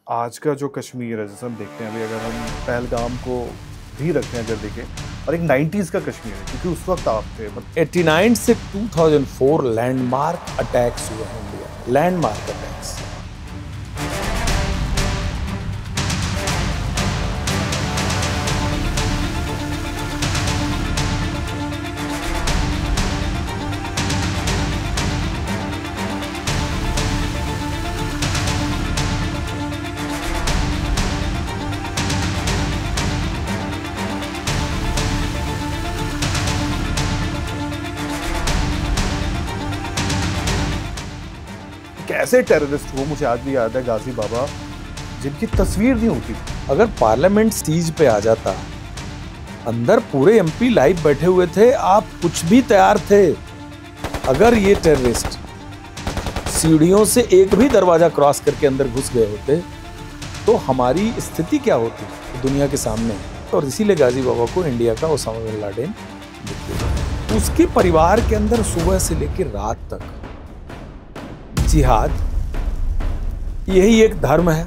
आज का जो कश्मीर है जैसे हम देखते हैं अभी, अगर हम पहलगाम को भी रखें अगर देखें, और एक 90s का कश्मीर है क्योंकि उस वक्त आप थे 89 से 2004 लैंडमार्क अटैक्स हुए हैं इंडिया, लैंडमार्क अटैक्स। कैसे टेररिस्ट हो, मुझे आज भी याद है गाजी बाबा, जिनकी तस्वीर नहीं होती। अगर पार्लियामेंट सीज पे आ जाता, अंदर पूरे एमपी लाइव बैठे हुए थे, आप कुछ भी तैयार थे। अगर ये टेररिस्ट सीढ़ियों से एक भी दरवाजा क्रॉस करके अंदर घुस गए होते तो हमारी स्थिति क्या होती दुनिया के सामने। और इसीलिए गाजी बाबा को इंडिया का ओसामा बिन लादेन दिखते। उसके परिवार के अंदर सुबह से लेकर रात तक जिहाद, यही एक धर्म है।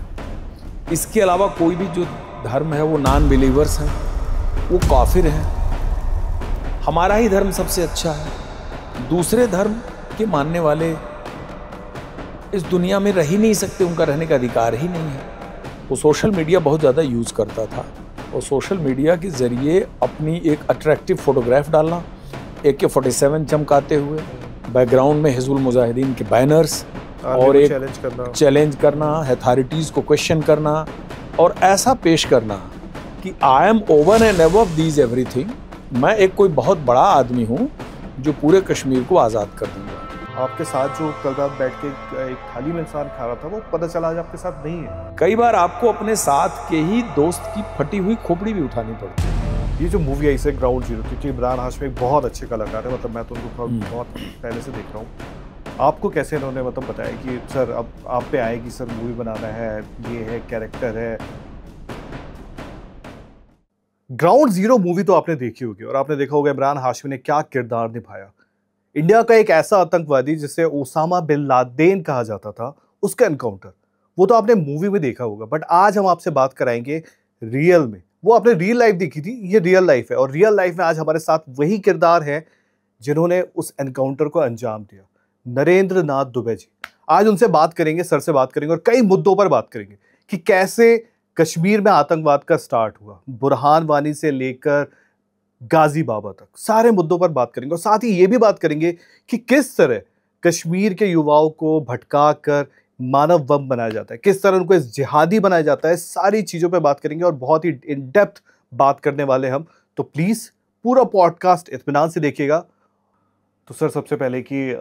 इसके अलावा कोई भी जो धर्म है वो नॉन बिलीवर्स हैं, वो काफिर हैं। हमारा ही धर्म सबसे अच्छा है। दूसरे धर्म के मानने वाले इस दुनिया में रह ही नहीं सकते, उनका रहने का अधिकार ही नहीं है। वो सोशल मीडिया बहुत ज़्यादा यूज़ करता था और सोशल मीडिया के ज़रिए अपनी एक अट्रैक्टिव फोटोग्राफ डालना, AK-47 चमकाते हुए, बैकग्राउंड में हिजबुल मुजाहिदीन के बैनर्स, और एक चैलेंज करना, अथॉरिटीज़ को क्वेश्चन करना और ऐसा पेश करना कि I am over and above these everything. मैं एक कोई बहुत बड़ा आदमी हूँ जो पूरे कश्मीर को आज़ाद कर दूंगा। आपके साथ जो कल रात बैठ के एक थाली में इंसान खा रहा था, वो पता चला आज आपके साथ नहीं है। कई बार आपको अपने साथ के ही दोस्त की फटी हुई खोपड़ी भी उठानी पड़ती है। ये जो मूवी आई से ग्राउंड जीरो, क्योंकि इमरान हाशमी एक बहुत अच्छे कलाकार है, मतलब मैं तो उनको बहुत पहले से देख रहा हूँ। आपको कैसे इन्होंने मतलब बताया कि सर अब आप पे आएगी, सर मूवी बनाना है, ये है कैरेक्टर है। ग्राउंड जीरो मूवी तो आपने देखी होगी और आपने देखा होगा इमरान हाशमी ने क्या किरदार निभाया। इंडिया का एक ऐसा आतंकवादी जिसे ओसामा बिन लादेन कहा जाता था, उसका एनकाउंटर, वो तो आपने मूवी में देखा होगा। बट आज हम आपसे बात कराएंगे रियल में। वो आपने रियल लाइफ देखी थी, ये रियल लाइफ है, और रियल लाइफ में आज हमारे साथ वही किरदार है जिन्होंने उस एनकाउंटर को अंजाम दिया, नरेंद्र नाथ दुबे जी। आज उनसे बात करेंगे, सर से बात करेंगे और कई मुद्दों पर बात करेंगे कि कैसे कश्मीर में आतंकवाद का स्टार्ट हुआ, बुरहान वानी से लेकर गाजी बाबा तक, सारे मुद्दों पर बात करेंगे। और साथ ही ये भी बात करेंगे कि किस तरह कश्मीर के युवाओं को भटका कर मानव बम बनाया जाता है, किस तरह उनको जिहादी बनाया जाता है। सारी चीज़ों पर बात करेंगे और बहुत ही इन डेप्थ बात करने वाले हम। तो प्लीज़ पूरा पॉडकास्ट इत्मीनान से देखिएगा। तो सर, सबसे पहले कि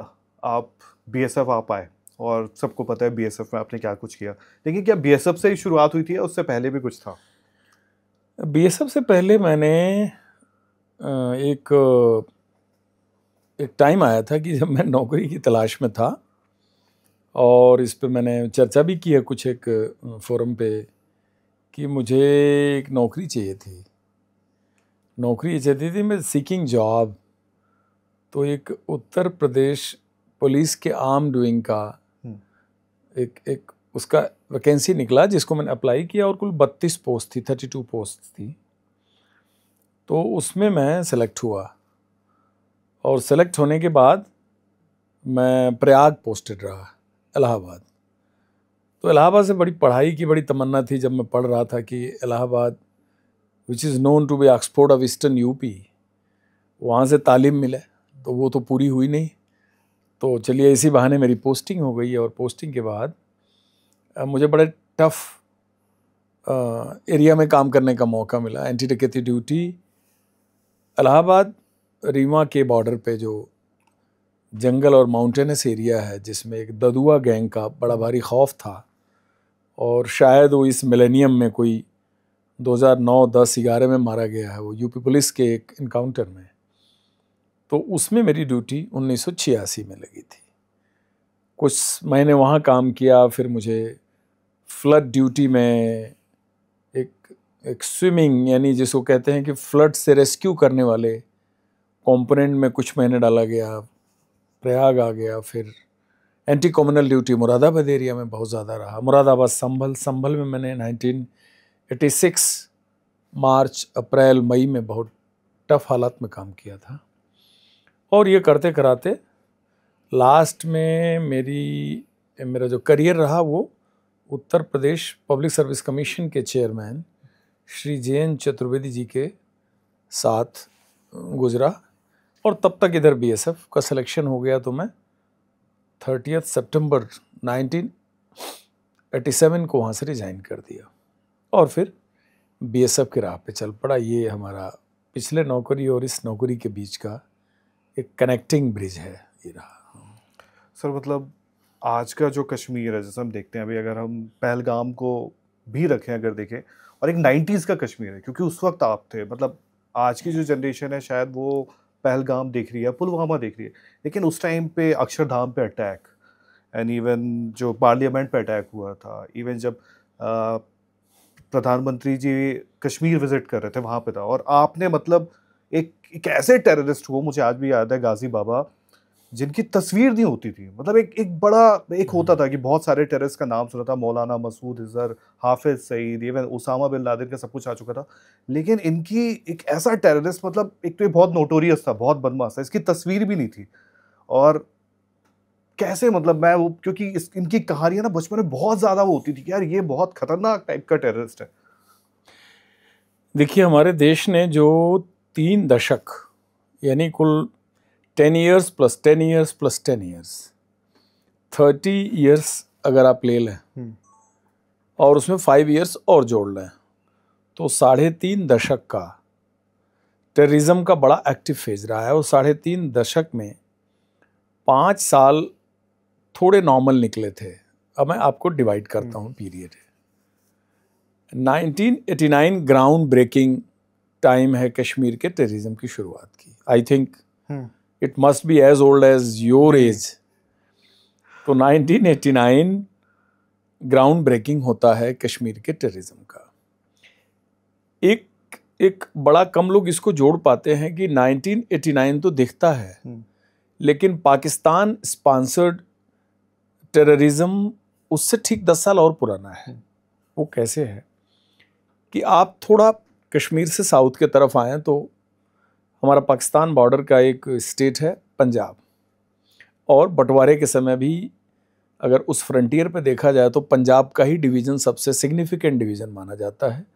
आप BSF आप आए और सबको पता है BSF में आपने क्या कुछ किया, लेकिन क्या BSF से ही शुरुआत हुई थी या उससे पहले भी कुछ था? BSF से पहले मैंने एक टाइम आया था कि जब मैं नौकरी की तलाश में था, और इस पे मैंने चर्चा भी की है कुछ एक फोरम पे कि मुझे एक नौकरी चाहिए थी। मैं सीकिंग जॉब। तो एक उत्तर प्रदेश पुलिस के आर्म डूइंग का एक उसका वैकेंसी निकला, जिसको मैंने अप्लाई किया, और कुल 32 पोस्ट थी, 32 पोस्ट थी। तो उसमें मैं सेलेक्ट हुआ, और सेलेक्ट होने के बाद मैं प्रयाग पोस्टेड रहा, इलाहाबाद। तो इलाहाबाद से बड़ी पढ़ाई की बड़ी तमन्ना थी। जब मैं पढ़ रहा था कि Allahabad, which is known to be Oxford of eastern UP, वहाँ से तालीम मिले, तो वो तो पूरी हुई नहीं। तो चलिए इसी बहाने मेरी पोस्टिंग हो गई, और पोस्टिंग के बाद मुझे बड़े टफ एरिया में काम करने का मौका मिला। एंटी डकैती ड्यूटी, इलाहाबाद रीवा के बॉर्डर पे जो जंगल और माउंटेनस एरिया है, जिसमें एक ददुआ गैंग का बड़ा भारी खौफ था, और शायद वो इस मिलेनियम में कोई 2009, 10, 11 में मारा गया है, वो यूपी पुलिस के एक इनकाउंटर में। तो उसमें मेरी ड्यूटी 1986 में लगी थी। कुछ महीने वहाँ काम किया, फिर मुझे फ्लड ड्यूटी में एक स्विमिंग, यानी जिसको कहते हैं कि फ्लड से रेस्क्यू करने वाले कंपोनेंट में कुछ महीने डाला गया। प्रयाग आ गया, फिर anti communal duty Moradabad area में बहुत ज़्यादा रहा। मुरादाबाद, संभल में मैंने 1986 मार्च, अप्रैल, मई में बहुत टफ हालात में काम किया था। और ये करते कराते लास्ट में मेरा जो करियर रहा वो Uttar Pradesh public service commission के चेयरमैन श्री जयंत चतुर्वेदी जी के साथ गुजरा। और तब तक इधर बीएसएफ का सिलेक्शन हो गया, तो मैं 30 सितंबर 1987 को वहाँ से रिजाइन कर दिया और फिर बीएसएफ की राह पे चल पड़ा। ये हमारा पिछले नौकरी और इस नौकरी के बीच का एक कनेक्टिंग ब्रिज है ये रहा। सर मतलब आज का जो कश्मीर है, जैसे हम देखते हैं अभी, अगर हम पहलगाम को भी रखें, अगर देखें, और एक 90s का कश्मीर है, क्योंकि उस वक्त आप थे, मतलब आज की जो जनरेशन है शायद वो पहलगाम देख रही है, पुलवामा देख रही है, लेकिन उस टाइम पे अक्षरधाम पे अटैक, एंड इवन जो पार्लियामेंट पे अटैक हुआ था, इवन जब प्रधानमंत्री जी कश्मीर विजिट कर रहे थे वहाँ पे था, और आपने मतलब एक ऐसे टेररिस्ट हुआ, मुझे आज भी याद है, गाजी बाबा, जिनकी तस्वीर नहीं होती थी। मतलब एक बड़ा एक होता था कि बहुत सारे टेररिस्ट का नाम सुना था, Maulana Masood Azhar, Hafiz Saeed, even Osama bin Laden का सब कुछ आ चुका था, लेकिन इनकी एक ऐसा टेररिस्ट, मतलब एक तो ये बहुत नोटोरियस था, बहुत बदमाश था, इसकी तस्वीर भी नहीं थी। और कैसे, मतलब मैं वो, क्योंकि इनकी कहानियां ना बचपन में बहुत ज़्यादा वो होती थी कि यार ये बहुत खतरनाक टाइप का टेररिस्ट है। देखिए, हमारे देश ने जो 3 दशक यानी कुल 10 years + 10 years + 10 years 30 years अगर आप ले लें और उसमें 5 years और जोड़ लें तो 3.5 दशक का टेररिज्म का बड़ा एक्टिव फेज रहा है। और 3.5 दशक में 5 साल थोड़े नॉर्मल निकले थे। अब मैं आपको डिवाइड करता हूँ पीरियड। 1989 ग्राउंड ब्रेकिंग टाइम है कश्मीर के टेररिज्म की शुरुआत की। I think it must be as old as your age. तो 1989 ग्राउंड ब्रेकिंग होता है कश्मीर के टेररिज्म का। एक बड़ा कम लोग इसको जोड़ पाते हैं कि 1989 तो दिखता है, लेकिन पाकिस्तान स्पॉन्सर्ड टेररिज्म उससे ठीक 10 साल और पुराना है। वो कैसे है कि आप थोड़ा कश्मीर से साउथ के तरफ आएँ तो हमारा पाकिस्तान बॉर्डर का एक स्टेट है पंजाब, और बंटवारे के समय भी अगर उस फ्रंटियर पे देखा जाए तो पंजाब का ही डिवीज़न सबसे सिग्निफिकेंट डिवीज़न माना जाता है।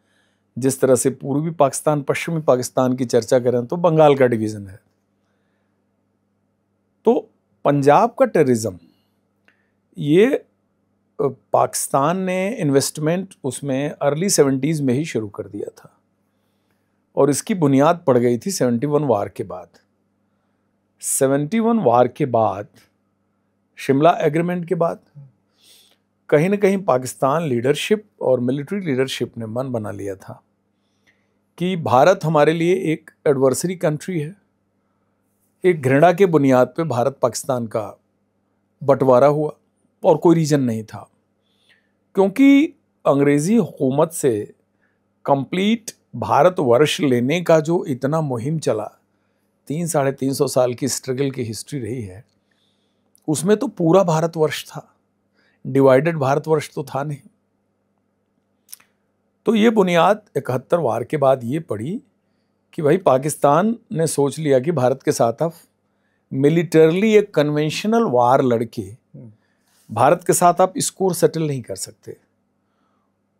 जिस तरह से पूर्वी पाकिस्तान पश्चिमी पाकिस्तान की चर्चा करें तो बंगाल का डिवीज़न है। तो पंजाब का टेररिज्म, ये पाकिस्तान ने इन्वेस्टमेंट उसमें अर्ली 70s में ही शुरू कर दिया था और इसकी बुनियाद पड़ गई थी 71 वार के बाद। 71 वार के बाद, शिमला एग्रीमेंट के बाद कहीं ना कहीं पाकिस्तान लीडरशिप और मिलिट्री लीडरशिप ने मन बना लिया था कि भारत हमारे लिए एक एडवर्सरी कंट्री है। एक घृणा के बुनियाद पे भारत पाकिस्तान का बंटवारा हुआ और कोई रीजन नहीं था, क्योंकि अंग्रेज़ी हुकूमत से कंप्लीट भारतवर्ष लेने का जो इतना मुहिम चला, 300-350 साल की स्ट्रगल की हिस्ट्री रही है, उसमें तो पूरा भारतवर्ष था, डिवाइडेड भारतवर्ष तो था नहीं। तो ये बुनियाद 71 वार के बाद ये पड़ी कि भाई पाकिस्तान ने सोच लिया कि भारत के साथ अब मिलिटरली एक कन्वेंशनल वार लड़के भारत के साथ आप स्कोर सेटल नहीं कर सकते।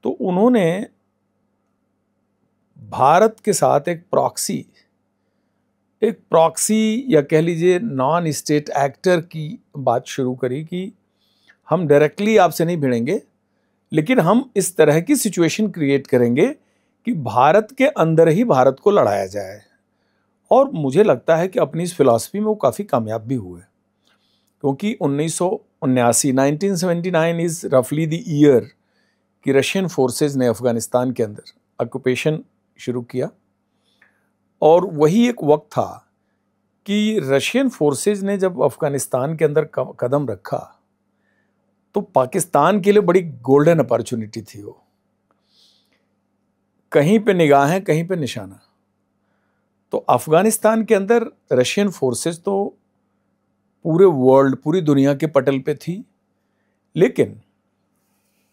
तो उन्होंने भारत के साथ एक प्रॉक्सी या कह लीजिए नॉन स्टेट एक्टर की बात शुरू करी कि हम डायरेक्टली आपसे नहीं भिड़ेंगे, लेकिन हम इस तरह की सिचुएशन क्रिएट करेंगे कि भारत के अंदर ही भारत को लड़ाया जाए। और मुझे लगता है कि अपनी इस फिलॉसफी में वो काफ़ी कामयाब भी हुए, क्योंकि 1979 इज़ रफली द ईयर कि रशियन फोर्सेस ने अफ़गानिस्तान के अंदर ऑक्यूपेशन शुरू किया। और वही एक वक्त था कि रशियन फोर्सेस ने जब अफ़गानिस्तान के अंदर कदम रखा तो पाकिस्तान के लिए बड़ी गोल्डन अपॉर्चुनिटी थी। वो कहीं पे निगाहें, कहीं पे निशाना। तो अफ़गानिस्तान के अंदर रशियन फोर्सेस तो पूरे वर्ल्ड, पूरी दुनिया के पटल पे थी। लेकिन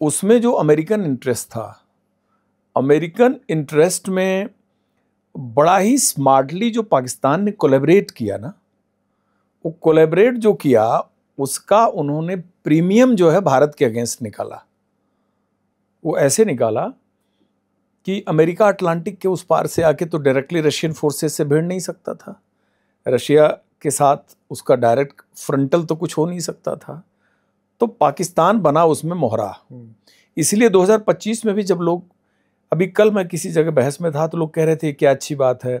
उसमें जो अमेरिकन इंटरेस्ट था, अमेरिकन इंटरेस्ट में बड़ा ही स्मार्टली जो पाकिस्तान ने कोलैबोरेट किया ना, वो कोलैबोरेट जो किया उसका उन्होंने प्रीमियम जो है भारत के अगेंस्ट निकाला। वो ऐसे निकाला कि अमेरिका अटलांटिक के उस पार से आके तो डायरेक्टली रशियन फोर्सेस से भिड़ नहीं सकता था, रशिया के साथ उसका डायरेक्ट फ्रंटल तो कुछ हो नहीं सकता था, तो पाकिस्तान बना उसमें मोहरा। इसलिए 2025 में भी जब लोग, अभी कल मैं किसी जगह बहस में था तो लोग कह रहे थे क्या अच्छी बात है,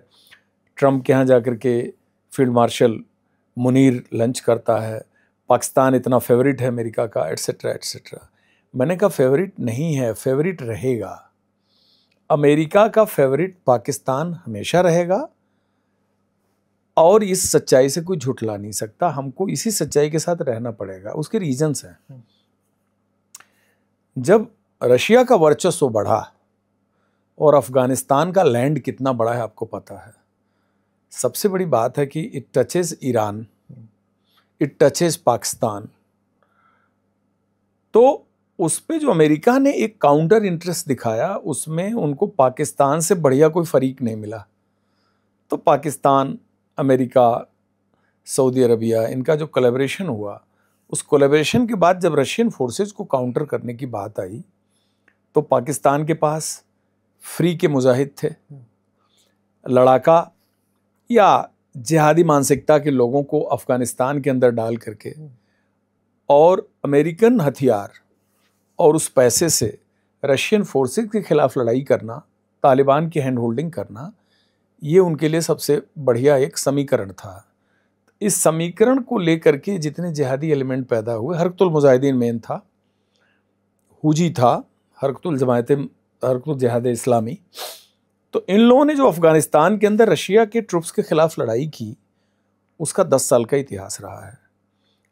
ट्रम्प के यहाँ जाकर के फील्ड मार्शल मुनीर लंच करता है, पाकिस्तान इतना फेवरेट है अमेरिका का, एट्सेट्रा एट्सेट्रा। मैंने कहा फेवरेट नहीं है, फेवरेट रहेगा। अमेरिका का फेवरेट पाकिस्तान हमेशा रहेगा और इस सच्चाई से कोई झुठला नहीं सकता। हमको इसी सच्चाई के साथ रहना पड़ेगा। उसके रीजंस हैं। जब रशिया का वर्चस्व बढ़ा, और अफगानिस्तान का लैंड कितना बड़ा है आपको पता है, सबसे बड़ी बात है कि it touches Iran, it touches Pakistan, तो उस पे जो अमेरिका ने एक काउंटर इंटरेस्ट दिखाया, उसमें उनको पाकिस्तान से बढ़िया कोई फरीक नहीं मिला। तो पाकिस्तान, अमेरिका, सऊदी अरबिया, इनका जो कोलैबोरेशन हुआ, उस कोलैबोरेशन के बाद जब रशियन फोर्सेस को काउंटर करने की बात आई तो पाकिस्तान के पास फ्री के मुजाहिद थे, लड़ाका या जिहादी मानसिकता के लोगों को अफगानिस्तान के अंदर डाल करके और अमेरिकन हथियार और उस पैसे से रशियन फोर्सेस के खिलाफ लड़ाई करना, तालिबान की हैंड होल्डिंग करना, ये उनके लिए सबसे बढ़िया एक समीकरण था। इस समीकरण को लेकर के जितने जिहादी एलिमेंट पैदा हुए, हरकतुल मुजाहिदीन मेन था, हुजी था, हरकतुल जिहाद इस्लामी, तो इन लोगों ने जो अफगानिस्तान के अंदर रशिया के ट्रुप्स के खिलाफ लड़ाई की, उसका 10 साल का इतिहास रहा है।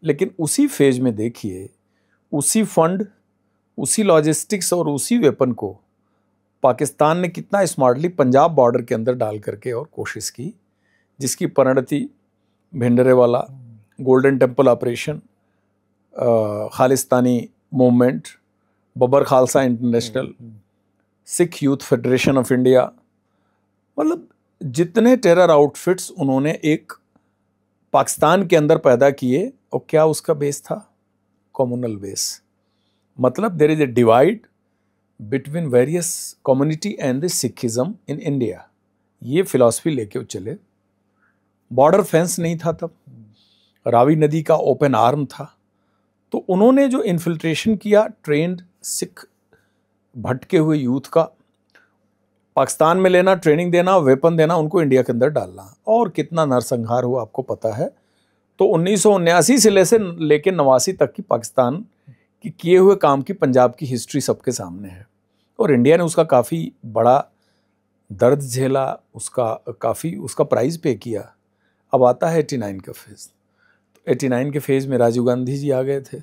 लेकिन उसी फेज में देखिए, उसी फंड, उसी लॉजिस्टिक्स और उसी वेपन को पाकिस्तान ने कितना स्मार्टली पंजाब बॉर्डर के अंदर डाल करके और कोशिश की, जिसकी परिणति Bhindranwale, golden temple operation, Khalistani movement, Babbar Khalsa international, Sikh youth federation of India, मतलब जितने टेरर आउटफिट्स उन्होंने एक पाकिस्तान के अंदर पैदा किए, और क्या उसका बेस था? Communal base. मतलब there is a divide between various community and the Sikhism in India. ये फिलॉसफी लेके वो चले। बॉर्डर फेंस नहीं था तब, रावी नदी का ओपन आर्म था, तो उन्होंने जो इन्फिल्ट्रेशन किया ट्रेंड सिख भटके हुए यूथ का, पाकिस्तान में लेना, ट्रेनिंग देना, वेपन देना, उनको इंडिया के अंदर डालना, और कितना नरसंहार हुआ आपको पता है। तो 1979 से लेके 89 तक की पाकिस्तान की किए हुए काम की पंजाब की हिस्ट्री सबके सामने है, और इंडिया ने उसका काफ़ी बड़ा दर्द झेला, उसका प्राइस पे किया। अब आता है 89 का फेज़। तो 89 के फेज़ में राजीव गांधी जी आ गए थे,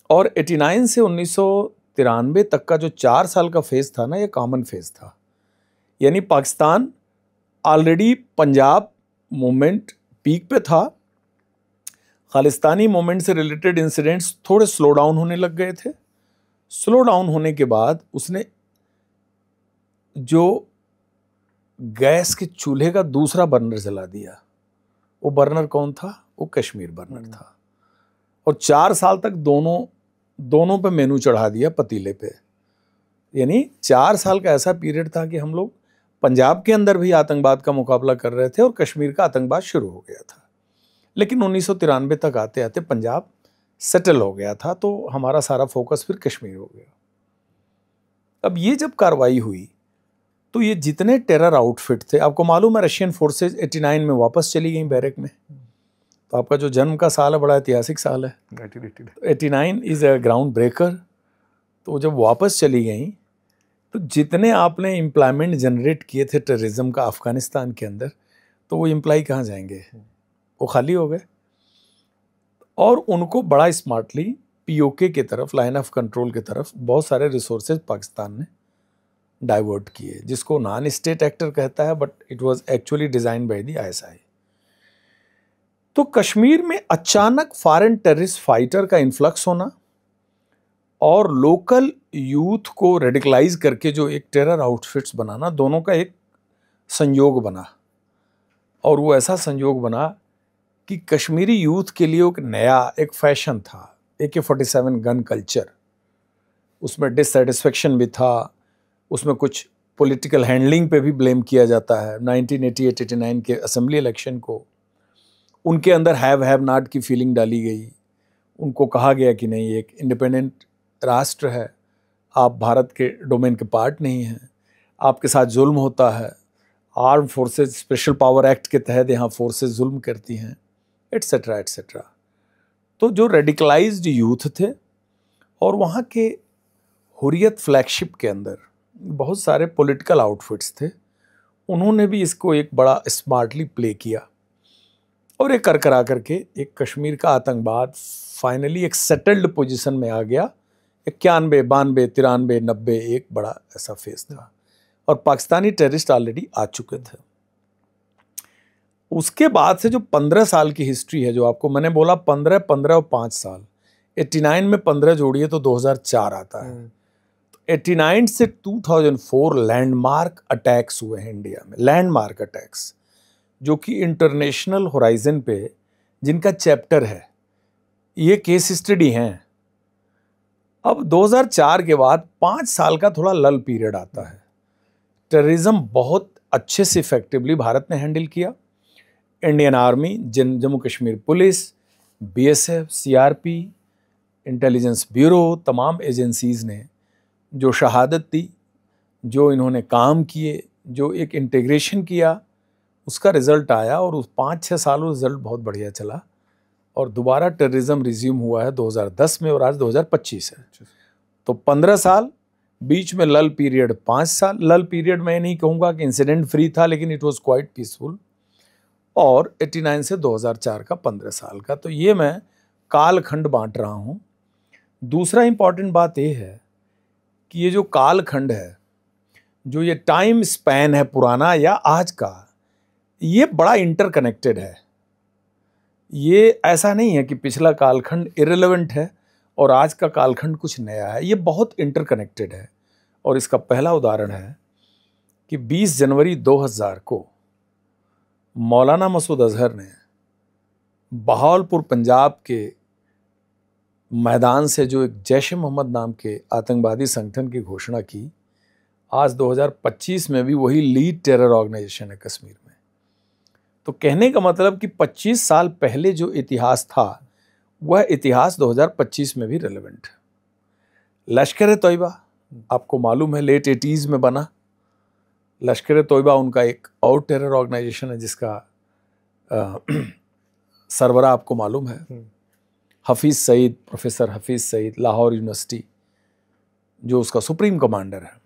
और 89 से 1993 तक का जो 4 साल का फेज़ था ना, ये कॉमन फेज़ था। यानी Pakistan already Punjab movement peak पे था, खालिस्तानी मूवमेंट से रिलेटेड इंसिडेंट्स थोड़े स्लो डाउन होने लग गए थे। स्लो डाउन होने के बाद उसने जो गैस के चूल्हे का दूसरा बर्नर जला दिया। वो बर्नर कौन था? वो कश्मीर बर्नर था। और 4 साल तक दोनों पे मेनू चढ़ा दिया, पतीले पे। यानी 4 साल का ऐसा पीरियड था कि हम लोग पंजाब के अंदर भी आतंकवाद का मुकाबला कर रहे थे और कश्मीर का आतंकवाद शुरू हो गया था। लेकिन 1993 तक आते आते पंजाब सेटल हो गया था, तो हमारा सारा फोकस फिर कश्मीर हो गया। अब ये जब कार्रवाई हुई तो ये जितने टेरर आउटफिट थे, आपको मालूम है रशियन फोर्सेज 89 में वापस चली गई बैरक में। तो आपका जो जन्म का साल है बड़ा ऐतिहासिक साल है, 89 इज़ अ ग्राउंड ब्रेकर। तो जब वापस चली गई तो जितने आपने एम्प्लॉयमेंट जनरेट किए थे टेररिज्म का अफगानिस्तान के अंदर, तो वो एम्प्लॉय कहाँ जाएंगे? वो खाली हो गए। और उनको बड़ा स्मार्टली पीओके की तरफ, लाइन ऑफ कंट्रोल की तरफ बहुत सारे रिसोर्सेज पाकिस्तान ने डाइवर्ट किए, जिसको नॉन स्टेट एक्टर कहता है, but it was actually design by the ISI. तो कश्मीर में अचानक फॉरेन टेररिस्ट फाइटर का इन्फ्लक्स होना और लोकल यूथ को रेडिकलाइज करके जो एक टेरर आउटफिट्स बनाना, दोनों का एक संयोग बना। और वो ऐसा संयोग बना कि कश्मीरी यूथ के लिए एक नया एक फैशन था, AK-47 गन कल्चर। उसमें डिससेटिस्फेक्शन भी था, उसमें कुछ पॉलिटिकल हैंडलिंग पे भी ब्लेम किया जाता है। 1988-89 के असेंबली इलेक्शन को उनके अंदर हैव नॉट की फीलिंग डाली गई। उनको कहा गया कि नहीं, एक इंडिपेंडेंट राष्ट्र है, आप भारत के डोमेन के पार्ट नहीं हैं, आपके साथ जुल्म होता है, arm forces special power act के तहत यहाँ फोर्सेस जुल्म करती हैं, एट्सेट्रा एट्सेट्रा। तो जो रेडिकलाइज्ड यूथ थे और वहाँ के हुर्रियत फ्लैगशिप के अंदर बहुत सारे पॉलिटिकल आउटफिट्स थे, उन्होंने भी इसको एक बड़ा स्मार्टली प्ले किया और एक कर करके एक कश्मीर का आतंकवाद फाइनली एक सेटल्ड पोजीशन में आ गया। 91, 92, 93, 90 एक बड़ा ऐसा फेज था और पाकिस्तानी टेररिस्ट ऑलरेडी आ चुके थे। उसके बाद से जो 15 साल की हिस्ट्री है, जो आपको मैंने बोला 15 और 5 साल, 89 में 15 जोड़िए तो 2004 आता है। 89 से 2004 लैंडमार्क अटैक्स हुए हैं इंडिया में, लैंडमार्क अटैक्स जो कि इंटरनेशनल होराइजन पे जिनका चैप्टर है, ये केस स्टडी हैं। अब 2004 के बाद 5 साल का थोड़ा लल पीरियड आता है। टेररिज्म बहुत अच्छे से इफेक्टिवली भारत ने हैंडल किया। Indian army, Jammu Kashmir police, BSF, CRP, intelligence bureau, तमाम एजेंसीज़ ने जो शहादत दी, जो इन्होंने काम किए, जो एक इंटीग्रेशन किया, उसका रिज़ल्ट आया और उस 5-6 सालों रिज़ल्ट बहुत बढ़िया चला और दोबारा टेररिज्म रिज्यूम हुआ है 2010 में और आज 2025 है। तो 15 साल, बीच में लल पीरियड 5 साल। लल पीरियड मैं नहीं कहूँगा कि इंसिडेंट फ्री था, लेकिन इट वाज क्वाइट पीसफुल। और 89 से 2004 का 15 साल का, तो ये मैं कालखंड बांट रहा हूँ। दूसरा इंपॉर्टेंट बात ये है कि ये जो कालखंड है, जो ये टाइम स्पैन है पुराना या आज का, ये बड़ा इंटरकनेक्टेड है। ये ऐसा नहीं है कि पिछला कालखंड इरेलेवेंट है और आज का कालखंड कुछ नया है, ये बहुत इंटरकनेक्टेड है। और इसका पहला उदाहरण है कि 20 जनवरी 2000 को मौलाना मसूद अजहर ने बहावलपुर पंजाब के मैदान से जो एक जैश-ए-मोहम्मद नाम के आतंकवादी संगठन की घोषणा की, आज 2025 में भी वही लीड टेरर ऑर्गेनाइजेशन है कश्मीर में। तो कहने का मतलब कि 25 साल पहले जो इतिहास था, वह इतिहास 2025 में भी रेलेवेंट है। लश्कर-ए-तोयबा आपको मालूम है लेट 80s में बना। लश्कर-ए-तोयबा उनका एक और टेरर ऑर्गेनाइजेशन है जिसका सरबराह आपको मालूम है, हफीज़ सईद, प्रोफेसर हफीज़ सईद, लाहौर यूनिवर्सिटी, जो उसका सुप्रीम कमांडर है।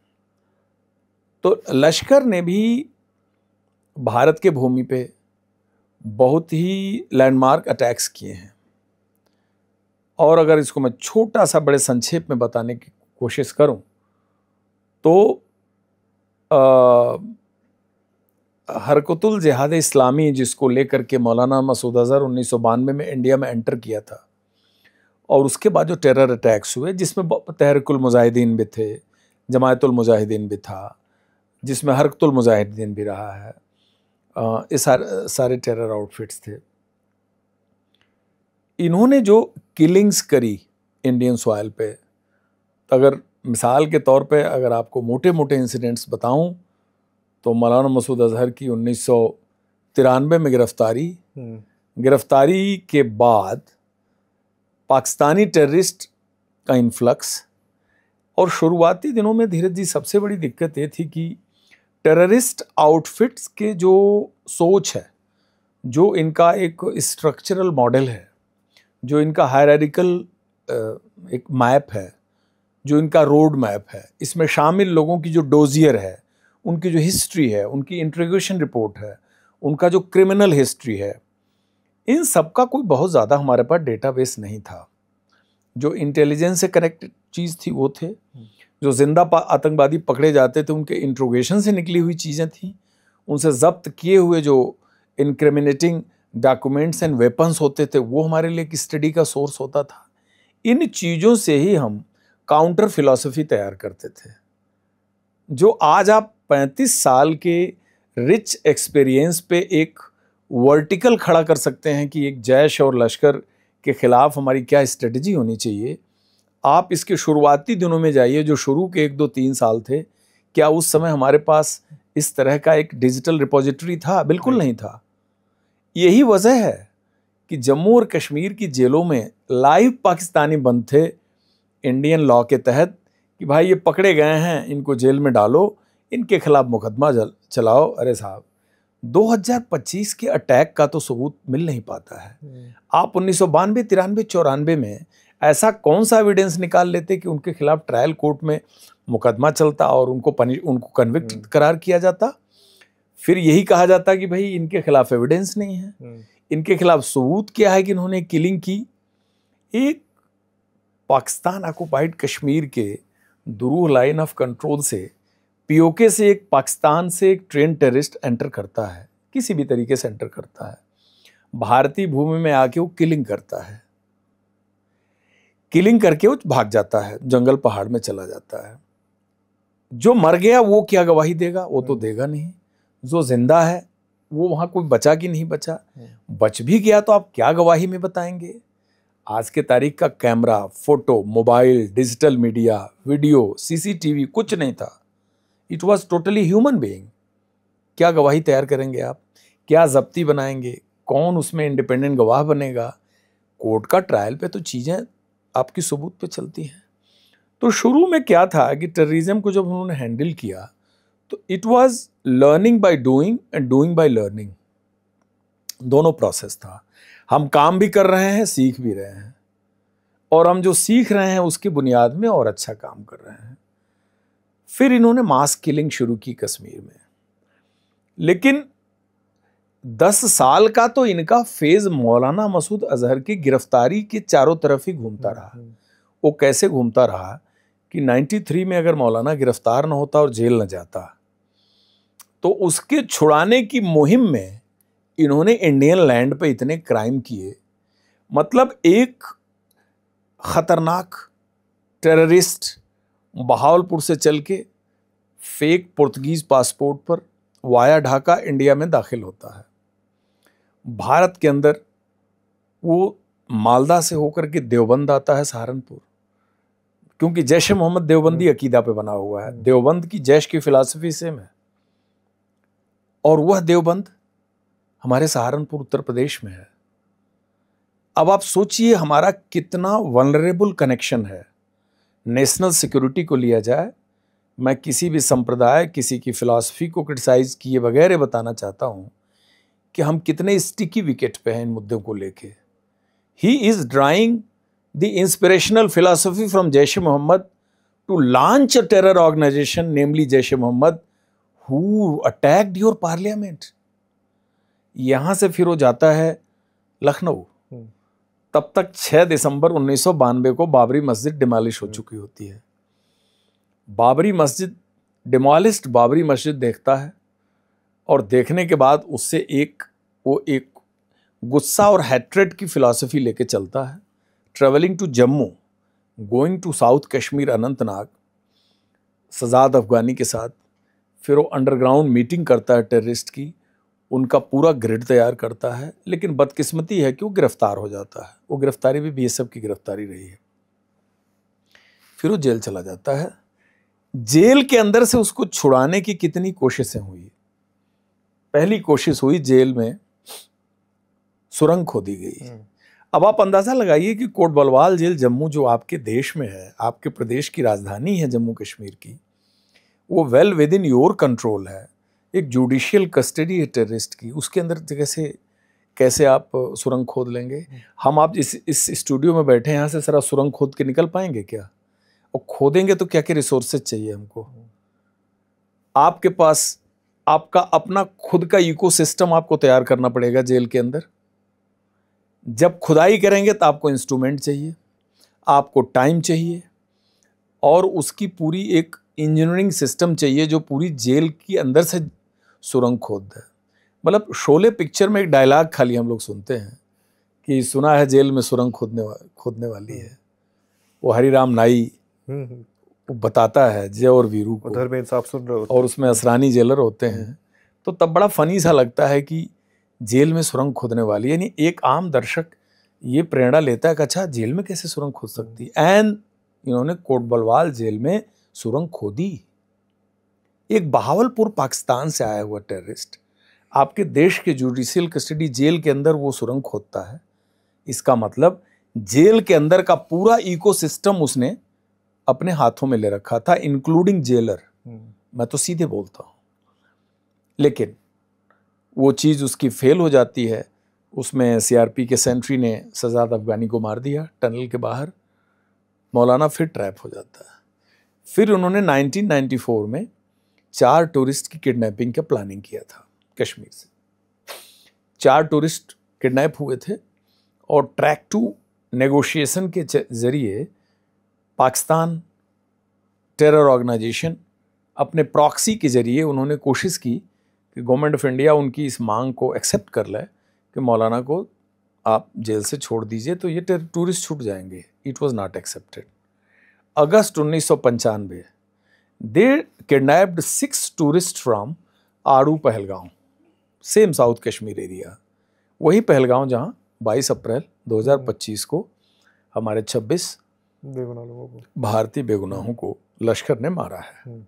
तो लश्कर ने भी भारत के भूमि पे बहुत ही लैंडमार्क अटैक्स किए हैं। और अगर इसको मैं छोटा सा बड़े संक्षेप में बताने की कोशिश करूं तो हरकतुल जिहाद इस्लामी, जिसको लेकर के मौलाना मसूद अजहर 1992 में इंडिया में एंटर किया था, और उसके बाद जो टेरर अटैक्स हुए जिसमें तहरीकुल मुजाहिदीन भी थे, जमायतुल मुजाहिदीन भी था, जिसमें हरकतुल मुजाहिदीन भी रहा है, ये सारे टेरर आउटफिट्स थे। इन्होंने जो किलिंग्स करी इंडियन सॉइल पे, अगर मिसाल के तौर पे अगर आपको मोटे मोटे इंसिडेंट्स बताऊं तो मौलाना मसूद अजहर की 1993 में गिरफ्तारी के बाद पाकिस्तानी टेररिस्ट का इन्फ्लक्स, और शुरुआती दिनों में धीरे धीरे सबसे बड़ी दिक्कत ये थी कि टेररिस्ट आउटफिट्स के जो सोच है, जो इनका एक स्ट्रक्चरल मॉडल है, जो इनका हायरार्किकल एक मैप है, जो इनका रोड मैप है, इसमें शामिल लोगों की जो डोजियर है, उनकी जो हिस्ट्री है, उनकी इंट्रोगेशन रिपोर्ट है, उनका जो क्रिमिनल हिस्ट्री है, इन सब का कोई बहुत ज़्यादा हमारे पास डेटाबेस नहीं था। जो इंटेलिजेंस से कनेक्टेड चीज़ थी वो थे, जो जिंदा आतंकवादी पकड़े जाते थे उनके इंट्रोगेशन से निकली हुई चीज़ें थी, उनसे जब्त किए हुए जो इनक्रिमिनेटिंग डॉक्यूमेंट्स एंड वेपन्स होते थे, वो हमारे लिए एक स्टडी का सोर्स होता था। इन चीज़ों से ही हम काउंटर फिलॉसफी तैयार करते थे, जो आज आप 35 साल के रिच एक्सपीरियंस पे एक वर्टिकल खड़ा कर सकते हैं कि एक जैश और लश्कर के खिलाफ हमारी क्या स्ट्रेटजी होनी चाहिए। आप इसके शुरुआती दिनों में जाइए, जो शुरू के 1-2-3 साल थे, क्या उस समय हमारे पास इस तरह का एक डिजिटल रिपोजिटरी था? बिल्कुल नहीं था। यही वजह है कि जम्मू और कश्मीर की जेलों में लाइव पाकिस्तानी बंद थे इंडियन लॉ के तहत कि भाई ये पकड़े गए हैं, इनको जेल में डालो, इनके खिलाफ मुकदमा चलाओ। अरे साहब, 2025 के अटैक का तो सबूत मिल नहीं पाता है। आप 1992, 93, 94 में ऐसा कौन सा एविडेंस निकाल लेते कि उनके खिलाफ ट्रायल कोर्ट में मुकदमा चलता और उनको कन्विक्ट करार किया जाता? फिर यही कहा जाता कि भाई इनके खिलाफ एविडेंस नहीं है, इनके खिलाफ सबूत क्या है कि इन्होंने किलिंग की। एक पाकिस्तान ऑक्युपाइड कश्मीर के दुरूह लाइन ऑफ कंट्रोल से, पीओके से, एक पाकिस्तान से एक ट्रेन टेररिस्ट एंटर करता है, किसी भी तरीके से एंटर करता है, भारतीय भूमि में आके वो किलिंग करता है। किलिंग करके वो भाग जाता है, जंगल पहाड़ में चला जाता है। जो मर गया वो क्या गवाही देगा? वो तो देगा नहीं। जो जिंदा है वो वहां कोई बचा कि नहीं बचा? बच भी गया तो आप क्या गवाही में बताएंगे? आज के तारीख का camera, photo, mobile, digital media, video, CCTV कुछ नहीं था। It was totally human being. क्या गवाही तैयार करेंगे आप? क्या जब्ती बनाएंगे? कौन उसमें इंडिपेंडेंट गवाह बनेगा? कोर्ट का ट्रायल पे तो चीज़ें आपकी सबूत पे चलती हैं। तो शुरू में क्या था कि टेररिज्म को जब उन्होंने हैंडल किया तो it was learning by doing and doing by learning, दोनों प्रोसेस था। हम काम भी कर रहे हैं, सीख भी रहे हैं, और हम जो सीख रहे हैं उसकी बुनियाद में और अच्छा काम कर रहे हैं। फिर इन्होंने मास किलिंग शुरू की कश्मीर में, लेकिन 10 साल का तो इनका फेज मौलाना मसूद अजहर की गिरफ्तारी के चारों तरफ ही घूमता रहा। वो कैसे घूमता रहा कि 93 में अगर मौलाना गिरफ्तार न होता और जेल न जाता तो उसके छुड़ाने की मुहिम में इन्होंने इंडियन लैंड पे इतने क्राइम किए। मतलब एक खतरनाक टेररिस्ट बहावलपुर से चल के फेक पुर्तगीज पासपोर्ट पर वाया ढाका इंडिया में दाखिल होता है। भारत के अंदर वो मालदा से होकर के देवबंद आता है, सहारनपुर, क्योंकि जैश ए मोहम्मद देवबंदी अकीदा पे बना हुआ है। देवबंद की जैश की फिलॉसफी सेम है, और वह देवबंद हमारे सहारनपुर उत्तर प्रदेश में है। अब आप सोचिए हमारा कितना वल्नरेबल कनेक्शन है। नेशनल सिक्योरिटी को लिया जाए, मैं किसी भी संप्रदाय, किसी की फिलॉसफी को क्रिटिसाइज किए बगैर ये बताना चाहता हूं कि हम कितने स्टिकी विकेट पे हैं इन मुद्दों को लेके। He is drawing the inspirational philosophy from Jaish e Mohammed to launch a terror organisation, namely Jaish e Mohammed, who attacked your parliament. यहां से फिर वो जाता है लखनऊ। तब तक 6 दिसंबर 1992 को बाबरी मस्जिद डिमोलिश हो चुकी होती है। बाबरी मस्जिद डिमोलिश्ड बाबरी मस्जिद देखता है, और देखने के बाद उससे वो एक गुस्सा और हैट्रेड की फिलॉसफी लेके चलता है, travelling to Jammu, going to south Kashmir, Anantnag, Sajad Afghani के साथ। फिर वो अंडरग्राउंड मीटिंग करता है टेररिस्ट की, उनका पूरा ग्रिड तैयार करता है, लेकिन बदकिस्मती है कि वो गिरफ्तार हो जाता है। वो गिरफ्तारी भी बीएसएफ की गिरफ्तारी रही है। फिर वो जेल चला जाता है। जेल के अंदर से उसको छुड़ाने की कितनी कोशिशें हुई। पहली कोशिश हुई, जेल में सुरंग खोदी गई। अब आप अंदाजा लगाइए कि कोट बलवाल जेल जम्मू, जो आपके देश में है, आपके प्रदेश की राजधानी है जम्मू कश्मीर की, वो well with in your control है। एक जुडिशियल कस्टडी है टेररिस्ट की, उसके अंदर कैसे आप सुरंग खोद लेंगे? हम आप इस स्टूडियो में बैठे हैं, यहाँ से सारा सुरंग खोद के निकल पाएंगे क्या? और खोदेंगे तो क्या क्या रिसोर्सेज चाहिए हमको? आपके पास आपका अपना खुद का इकोसिस्टम आपको तैयार करना पड़ेगा जेल के अंदर। जब खुदाई करेंगे तो आपको इंस्ट्रूमेंट चाहिए, आपको टाइम चाहिए, और उसकी पूरी एक इंजीनियरिंग सिस्टम चाहिए जो पूरी जेल के अंदर से सुरंग खोद दे। मतलब शोले पिक्चर में एक डायलॉग खाली हम लोग सुनते हैं कि सुना है जेल में सुरंग खोदने वाली है, वो हरिराम नाई वो बताता है जय और वीरू को, उधर में इंसाफ सुन रहे होते और उसमें असरानी जेलर होते हैं। तो तब बड़ा फनी सा लगता है कि जेल में सुरंग खोदने वाली, यानी एक आम दर्शक ये प्रेरणा लेता है कि अच्छा जेल में कैसे सुरंग खोद सकती, एंड इन्होंने कोटबलवाल जेल में सुरंग खोदी। एक बहावलपुर पाकिस्तान से आया हुआ टेररिस्ट आपके देश के जुडिशियल कस्टडी जेल के अंदर वो सुरंग खोदता है। इसका मतलब जेल के अंदर का पूरा इकोसिस्टम उसने अपने हाथों में ले रखा था, इंक्लूडिंग जेलर। मैं तो सीधे बोलता हूं, लेकिन वो चीज उसकी फेल हो जाती है। उसमें सीआरपी के सेंट्री ने सजाद अफगानी को मार दिया टनल के बाहर। मौलाना फिर ट्रैप हो जाता है। फिर उन्होंने 1994 में 4 टूरिस्ट की किडनैपिंग का प्लानिंग किया था कश्मीर से। 4 टूरिस्ट किडनैप हुए थे और ट्रैक 2 नेगोशिएशन के जरिए पाकिस्तान टेरर ऑर्गेनाइजेशन अपने प्रॉक्सी के जरिए उन्होंने कोशिश की कि गवर्नमेंट ऑफ इंडिया उनकी इस मांग को एक्सेप्ट कर ले कि मौलाना को आप जेल से छोड़ दीजिए तो ये टूरिस्ट छूट जाएंगे। It was not accepted. अगस्त 1995 they kidnapped 6 tourist from Aru Pahalgam, same south Kashmir area, वही पहलगांव जहां 22 अप्रैल 2025 को हमारे 26 भारतीय बेगुनाहों को लश्कर ने मारा है।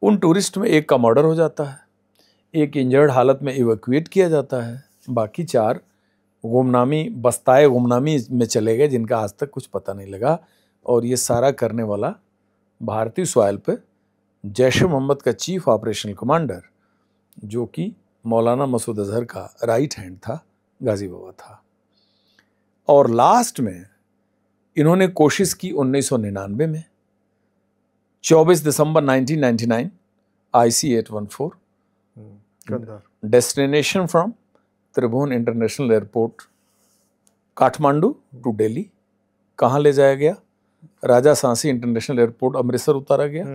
उन टूरिस्ट में एक का मर्डर हो जाता है, एक इंजर्ड हालत में इवैक्यूएट किया जाता है, बाकी 4 बस्ताए गुमनामी में चले गए जिनका आज तक कुछ पता नहीं लगा। और ये सारा करने वाला भारतीय सॉइल पे जैश-ए-मोहम्मद का चीफ ऑपरेशनल कमांडर जो कि मौलाना मसूद अजहर का राइट हैंड था, गाजी बाबा था। और लास्ट में इन्होंने कोशिश की 1999 में 24 दिसंबर 1999 IC-814 destination from Tribhuvan international airport Kathmandu to Delhi कहाँ ले जाया गया? राजा सांसी इंटरनेशनल एयरपोर्ट अमृतसर उतारा गया।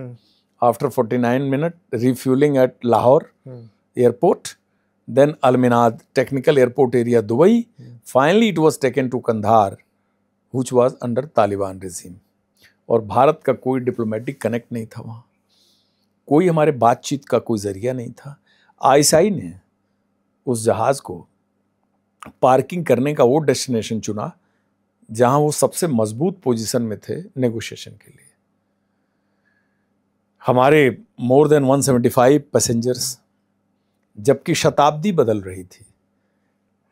After 49 minute refuelling at Lahore airport, then Al Minhad technical airport area Dubai, finally it was taken to Kandahar which was under Taliban regime. और भारत का कोई डिप्लोमेटिक कनेक्ट नहीं था वहाँ, कोई हमारे बातचीत का कोई जरिया नहीं था। आईएसआई ने उस जहाज़ को पार्किंग करने का वो डेस्टिनेशन चुना जहां वो सबसे मजबूत पोजीशन में थे नेगोशिएशन के लिए। हमारे मोर देन 175 पैसेंजर्स, जबकि शताब्दी बदल रही थी,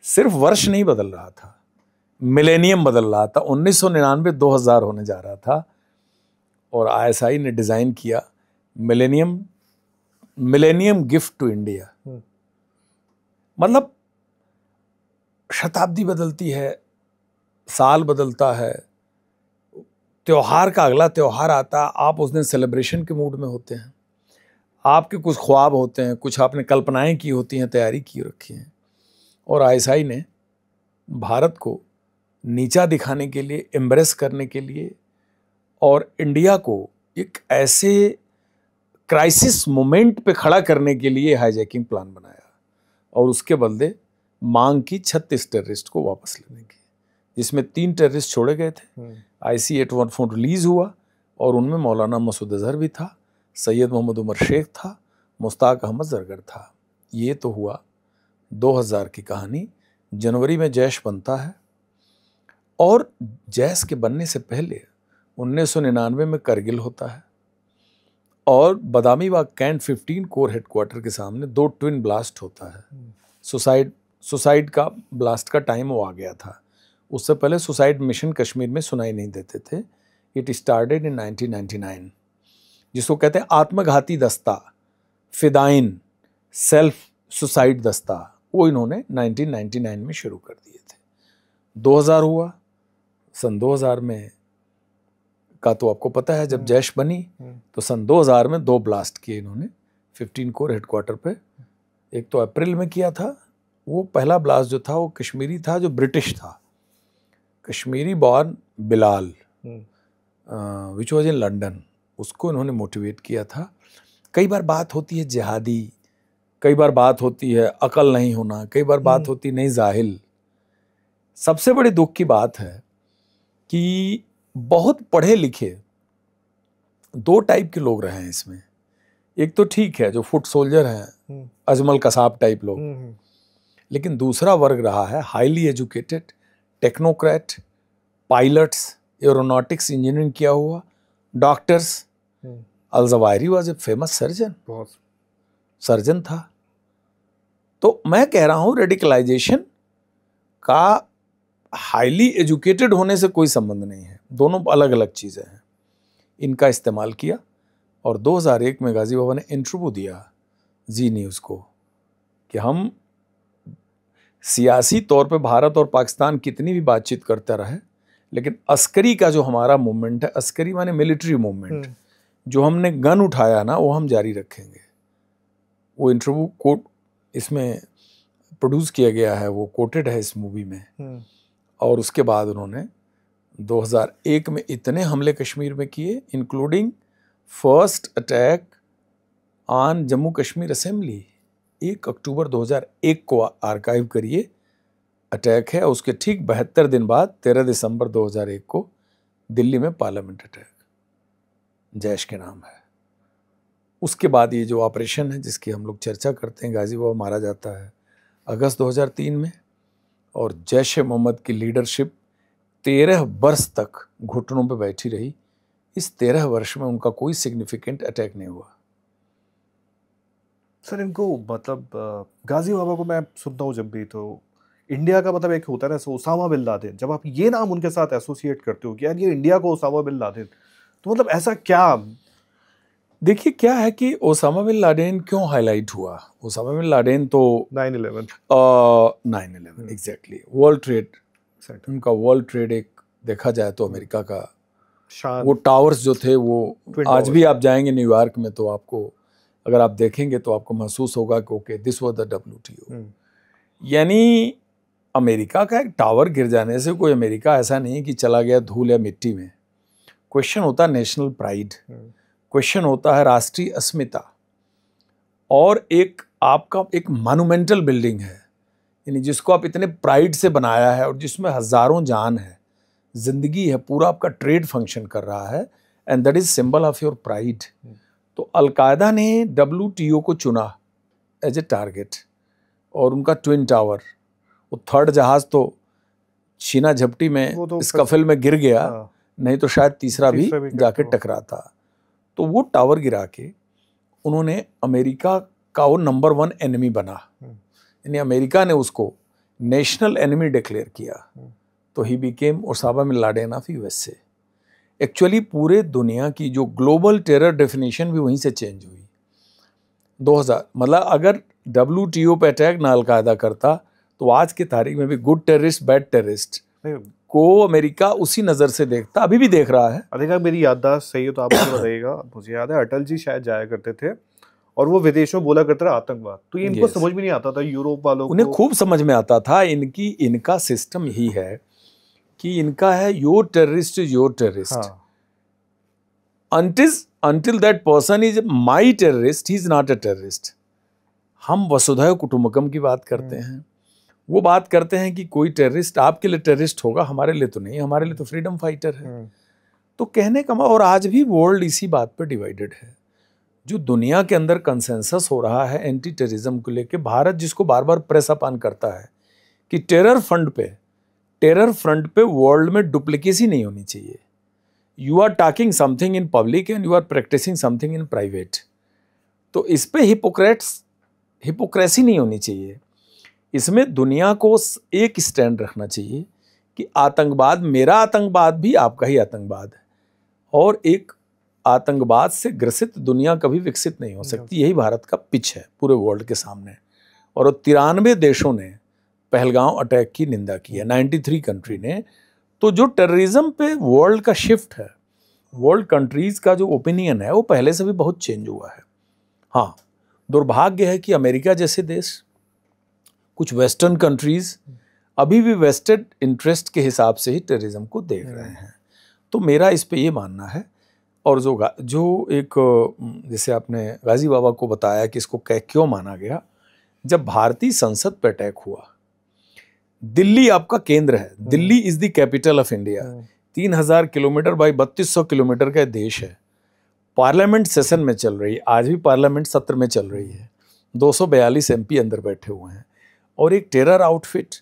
सिर्फ वर्ष नहीं बदल रहा था, मिलेनियम बदल रहा था। 1999 2000 होने जा रहा था और आईएसआई ने डिजाइन किया मिलेनियम गिफ्ट टू इंडिया। मतलब शताब्दी बदलती है, साल बदलता है, त्योहार का अगला त्योहार आता है, आप उस दिन सेलिब्रेशन के मूड में होते हैं, आपके कुछ ख्वाब होते हैं, कुछ आपने कल्पनाएं की होती हैं, तैयारी की रखी है। और आईएसआई ने भारत को नीचा दिखाने के लिए, एम्ब्रेस करने के लिए और इंडिया को एक ऐसे क्राइसिस मोमेंट पे खड़ा करने के लिए हाईजैकिंग प्लान बनाया और उसके बदले मांग की 36 टेररिस्ट को वापस लेने की, जिसमें 3 टेररिस्ट छोड़े गए थे। IC-814 रिलीज हुआ और उनमें मौलाना मसूद अजहर भी था, सैयद मोहम्मद उमर शेख था, मुश्ताक अहमद जरगर था। ये तो हुआ 2000 की कहानी। जनवरी में जैश बनता है और जैश के बनने से पहले 1999 में करगिल होता है और Badami Bagh cantt 15 core headquarter के सामने 2 ट्विन ब्लास्ट होता है। सुसाइड का ब्लास्ट का टाइम वो आ गया था। उससे पहले सुसाइड मिशन कश्मीर में सुनाई नहीं देते थे। इट स्टार्टेड इन 1999, जिसको कहते हैं आत्मघाती दस्ता, फिदाइन, सेल्फ सुसाइड दस्ता, वो इन्होंने 1999 में शुरू कर दिए थे। 2000 हुआ, सन 2000 में का तो आपको पता है, जब जैश बनी तो सन 2000 में 2 ब्लास्ट किए इन्होंने 15 कोर हेडक्वार्टर पे। एक तो अप्रैल में किया था, वो पहला ब्लास्ट जो था वो कश्मीरी था जो ब्रिटिश था, Kashmiri born Bilal which was in London, उसको इन्होंने मोटिवेट किया था। कई बार बात होती है जिहादी कई बार बात होती है अकल नहीं होना, कई बार बात होती नहीं जाहिल। सबसे बड़ी दुख की बात है कि बहुत पढ़े लिखे दो टाइप के लोग रहे हैं इसमें। एक तो ठीक है जो फुट सोल्जर हैं, अजमल कसाब टाइप लोग, लेकिन दूसरा वर्ग रहा है highly educated technocrat, pilots, aeronautics engineering किया हुआ, doctors. Al Zawahiri was a famous surgeon, surgeon था। तो मैं कह रहा हूं रेडिकलाइजेशन का हाईली एजुकेटेड होने से कोई संबंध नहीं है, दोनों अलग अलग चीजें हैं। इनका इस्तेमाल किया और 2001 में गाजी बाबा ने इंटरव्यू दिया जी न्यूज़ को कि हम सियासी तौर पे भारत और पाकिस्तान कितनी भी बातचीत करते रहे, लेकिन अस्करी का जो हमारा मूवमेंट है, अस्करी माने मिलिट्री मूवमेंट, जो हमने गन उठाया ना वो हम जारी रखेंगे। वो इंटरव्यू कोट इसमें प्रोड्यूस किया गया है, वो कोटेड है इस मूवी में। और उसके बाद उन्होंने 2001 में इतने हमले कश्मीर में किए, including first attack on Jammu Kashmir assembly. 1 अक्टूबर 2001 को आर्काइव करिए, अटैक है। उसके ठीक 72 दिन बाद 13 दिसंबर 2001 को दिल्ली में पार्लियामेंट अटैक, जैश के नाम है। उसके बाद ये जो ऑपरेशन है जिसकी हम लोग चर्चा करते हैं, गाजी बाबा मारा जाता है अगस्त 2003 में, और जैश ए मोहम्मद की लीडरशिप 13 वर्ष तक घुटनों पे बैठी रही। इस 13 वर्ष में उनका कोई सिग्निफिकेंट अटैक नहीं हुआ। सर इनको मतलब गाजी बाबा को मैं सुनता हूँ जब भी, तो इंडिया का मतलब एक होता है ना ओसामा बिन लादेन, जब आप ये नाम उनके साथ एसोसिएट करते हो कि यार ये इंडिया को ओसामा बिन लादेन, तो मतलब ऐसा क्या? देखिए क्या है कि ओसामा बिन लादेन क्यों हाईलाइट हुआ। ओसामा बिन लादेन तो 9/11 एग्जैक्टली वर्ल्ड ट्रेड, उनका वर्ल्ड ट्रेड एक देखा जाए तो अमेरिका का शान। वो टावर्स जो थे वो आज भी आप जाएंगे न्यूयॉर्क में तो आपको अगर आप देखेंगे तो आपको महसूस होगा कि okay this was the WTO। यानी अमेरिका का एक टावर गिर जाने से कोई अमेरिका ऐसा नहीं कि चला गया धूल या मिट्टी में। क्वेश्चन होता है नेशनल प्राइड, क्वेश्चन होता है राष्ट्रीय अस्मिता, और एक आपका एक मॉन्यूमेंटल बिल्डिंग है यानी जिसको आप इतने प्राइड से बनाया है और जिसमें हजारों जान है, जिंदगी है, पूरा आपका ट्रेड फंक्शन कर रहा है, and that is symbol of your pride. तो अलकायदा ने WTO को चुना एज ए टारगेट, और उनका ट्विन टावर, वो थर्ड जहाज तो छीना झपटी में तो स्कफल में गिर गया, नहीं तो शायद तीसरा भी जाके टकरा था। तो वो टावर गिरा के उन्होंने अमेरिका का वो नंबर 1 एनिमी बना, यानी अमेरिका ने उसको नेशनल एनिमी डिक्लेयर किया। तो he became Osama bin Laden of USA। Actually पूरे दुनिया की जो ग्लोबल टेरर डेफिनेशन भी वहीं से चेंज हुई 2000। मतलब अगर WTO पे अटैक ना अलकायदा करता तो आज की तारीख में भी गुड टेररिस्ट बैड टेररिस्ट को अमेरिका उसी नज़र से देखता, अभी भी देख रहा है। अगर मेरी याददाश्त सही है तो आप मुझे बताइएगा, मुझे याद है अटल जी शायद जाया करते थे और वो विदेशों बोला करते थे आतंकवाद, तो ये इनको समझ में नहीं आता था, यूरोप वालों को उन्हें खूब समझ में आता था। इनका सिस्टम यही है कि इनका है your terrorist is your terrorist, until that person is my terrorist, he is not a terrorist। हम वसुधैव कुटुंबकम की बात करते हैं, वो बात करते हैं कि कोई टेररिस्ट आपके लिए टेररिस्ट होगा, हमारे लिए तो नहीं, हमारे लिए तो फ्रीडम फाइटर है। तो कहने का, और आज भी वर्ल्ड इसी बात पर डिवाइडेड है। जो दुनिया के अंदर कंसेंसस हो रहा है एंटी टेररिज्म को लेके, भारत जिसको बार बार प्रेस अप ऑन करता है कि टेरर फ्रंट पे वर्ल्ड में डुप्लीकेसी नहीं होनी चाहिए। You are talking something in public and you are practising something in private. तो इस पे हिपोक्रेसी नहीं होनी चाहिए। इसमें दुनिया को एक स्टैंड रखना चाहिए कि आतंकवाद मेरा आतंकवाद भी आपका ही आतंकवाद है, और एक आतंकवाद से ग्रसित दुनिया कभी विकसित नहीं हो सकती। यही भारत का पिच है पूरे वर्ल्ड के सामने। और 93 देशों ने पहलगांव अटैक की निंदा की है, 93 कंट्री ने। तो जो टेररिज्म पे वर्ल्ड का शिफ्ट है, वर्ल्ड कंट्रीज का जो ओपिनियन है, वो पहले से भी बहुत चेंज हुआ है। हाँ, दुर्भाग्य है कि अमेरिका जैसे देश, कुछ वेस्टर्न कंट्रीज अभी भी वेस्टेड इंटरेस्ट के हिसाब से ही टेररिज्म को देख रहे हैं। तो मेरा इस पे ये मानना है, और जो एक जैसे आपने गाजी बाबा को बताया कि इसको क्यों माना गया, जब भारतीय संसद पे अटैक हुआ, दिल्ली आपका केंद्र है, Delhi is the capital of India, 3000 kilometre by 3200 kilometre का देश है, पार्लियामेंट सेशन में चल रही है, आज भी पार्लियामेंट सत्र में चल रही है, 242 एमपी अंदर बैठे हुए हैं, और एक टेरर आउटफिट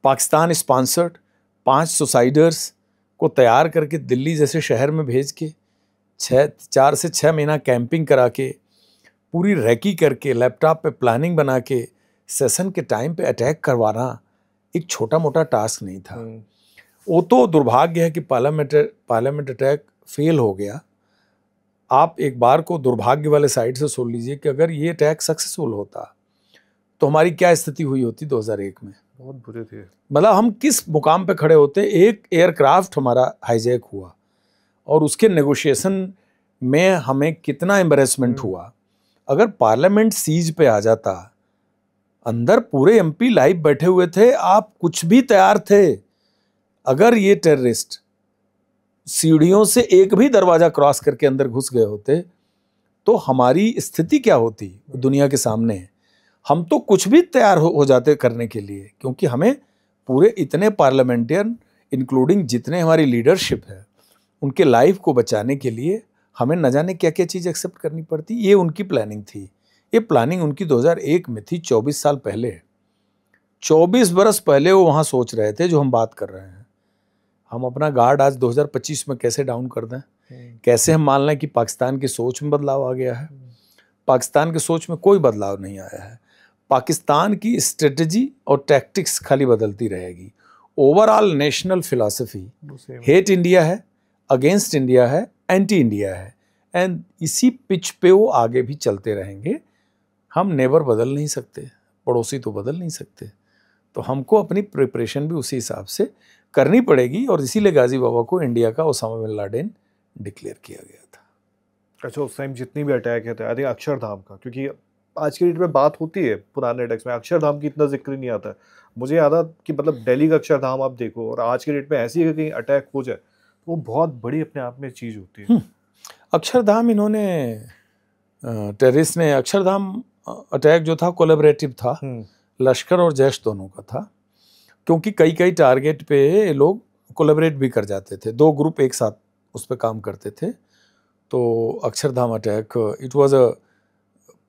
पाकिस्तान स्पॉन्सर्ड 5 सुसाइडर्स को तैयार करके दिल्ली जैसे शहर में भेज के 4 से 6 महीना कैंपिंग करा के पूरी रैकी करके लैपटॉप पे प्लानिंग बना के सेशन के टाइम पे अटैक करवाना एक छोटा मोटा टास्क नहीं था। वो तो दुर्भाग्य है कि पार्लियामेंट अटैक फेल हो गया। आप एक बार को दुर्भाग्य वाले साइड से सोच लीजिए कि अगर ये अटैक सक्सेसफुल होता तो हमारी क्या स्थिति हुई होती 2001 में। बहुत बुरे थे। मतलब हम किस मुकाम पे खड़े होते। एक एयरक्राफ्ट हमारा हाईजैक हुआ और उसके नेगोशिएशन में हमें कितना एम्बैरेसमेंट हुआ। अगर पार्लियामेंट सीज पे आ जाता, अंदर पूरे एमपी लाइव बैठे हुए थे, आप कुछ भी तैयार थे। अगर ये टेररिस्ट सीढ़ियों से एक भी दरवाजा क्रॉस करके अंदर घुस गए होते तो हमारी स्थिति क्या होती दुनिया के सामने। हम तो कुछ भी तैयार हो जाते करने के लिए, क्योंकि हमें पूरे इतने पार्लियामेंटियन इंक्लूडिंग जितने हमारी लीडरशिप है उनके लाइफ को बचाने के लिए हमें न जाने क्या क्या चीज़ एक्सेप्ट करनी पड़ती। ये उनकी प्लानिंग थी। ये प्लानिंग उनकी 2001 में थी, 24 साल पहले, 24 बरस पहले वो वहाँ सोच रहे थे जो हम बात कर रहे हैं। हम अपना गार्ड आज 2025 में कैसे डाउन कर दें, कैसे हम मान लें कि पाकिस्तान की सोच में बदलाव आ गया है। पाकिस्तान की सोच में कोई बदलाव नहीं आया है। पाकिस्तान की स्ट्रेटजी और टैक्टिक्स खाली बदलती रहेगी। Overall national philosophy hate India है, अगेंस्ट इंडिया है, एंटी इंडिया है, एंड इसी पिच पे वो आगे भी चलते रहेंगे। हम नेबर बदल नहीं सकते, पड़ोसी तो बदल नहीं सकते, तो हमको अपनी प्रिपरेशन भी उसी हिसाब से करनी पड़ेगी। और इसीलिए गाजी बाबा को इंडिया का ओसामा बिन लादेन डिक्लेयर किया गया था। अच्छा, उस टाइम जितनी भी अटैक है आई थिंक अक्षरधाम का, क्योंकि आज की डेट में बात होती है पुराने अटैक्स में, अक्षरधाम की इतना जिक्र नहीं आता है। मुझे याद आ कि मतलब दिल्ली का अक्षरधाम आप देखो और आज की डेट में ऐसी कहीं अटैक हो जाए तो वो बहुत बड़ी अपने आप में चीज़ होती है। अक्षरधाम इन्होंने टेररिस्ट ने, अक्षरधाम अटैक जो था कोलैबोरेटिव था, लश्कर और जैश दोनों का था, क्योंकि कई टारगेट पे लोग कोलैबोरेट भी कर जाते थे, 2 ग्रुप एक साथ उस पर काम करते थे। तो Akshardham attack it was a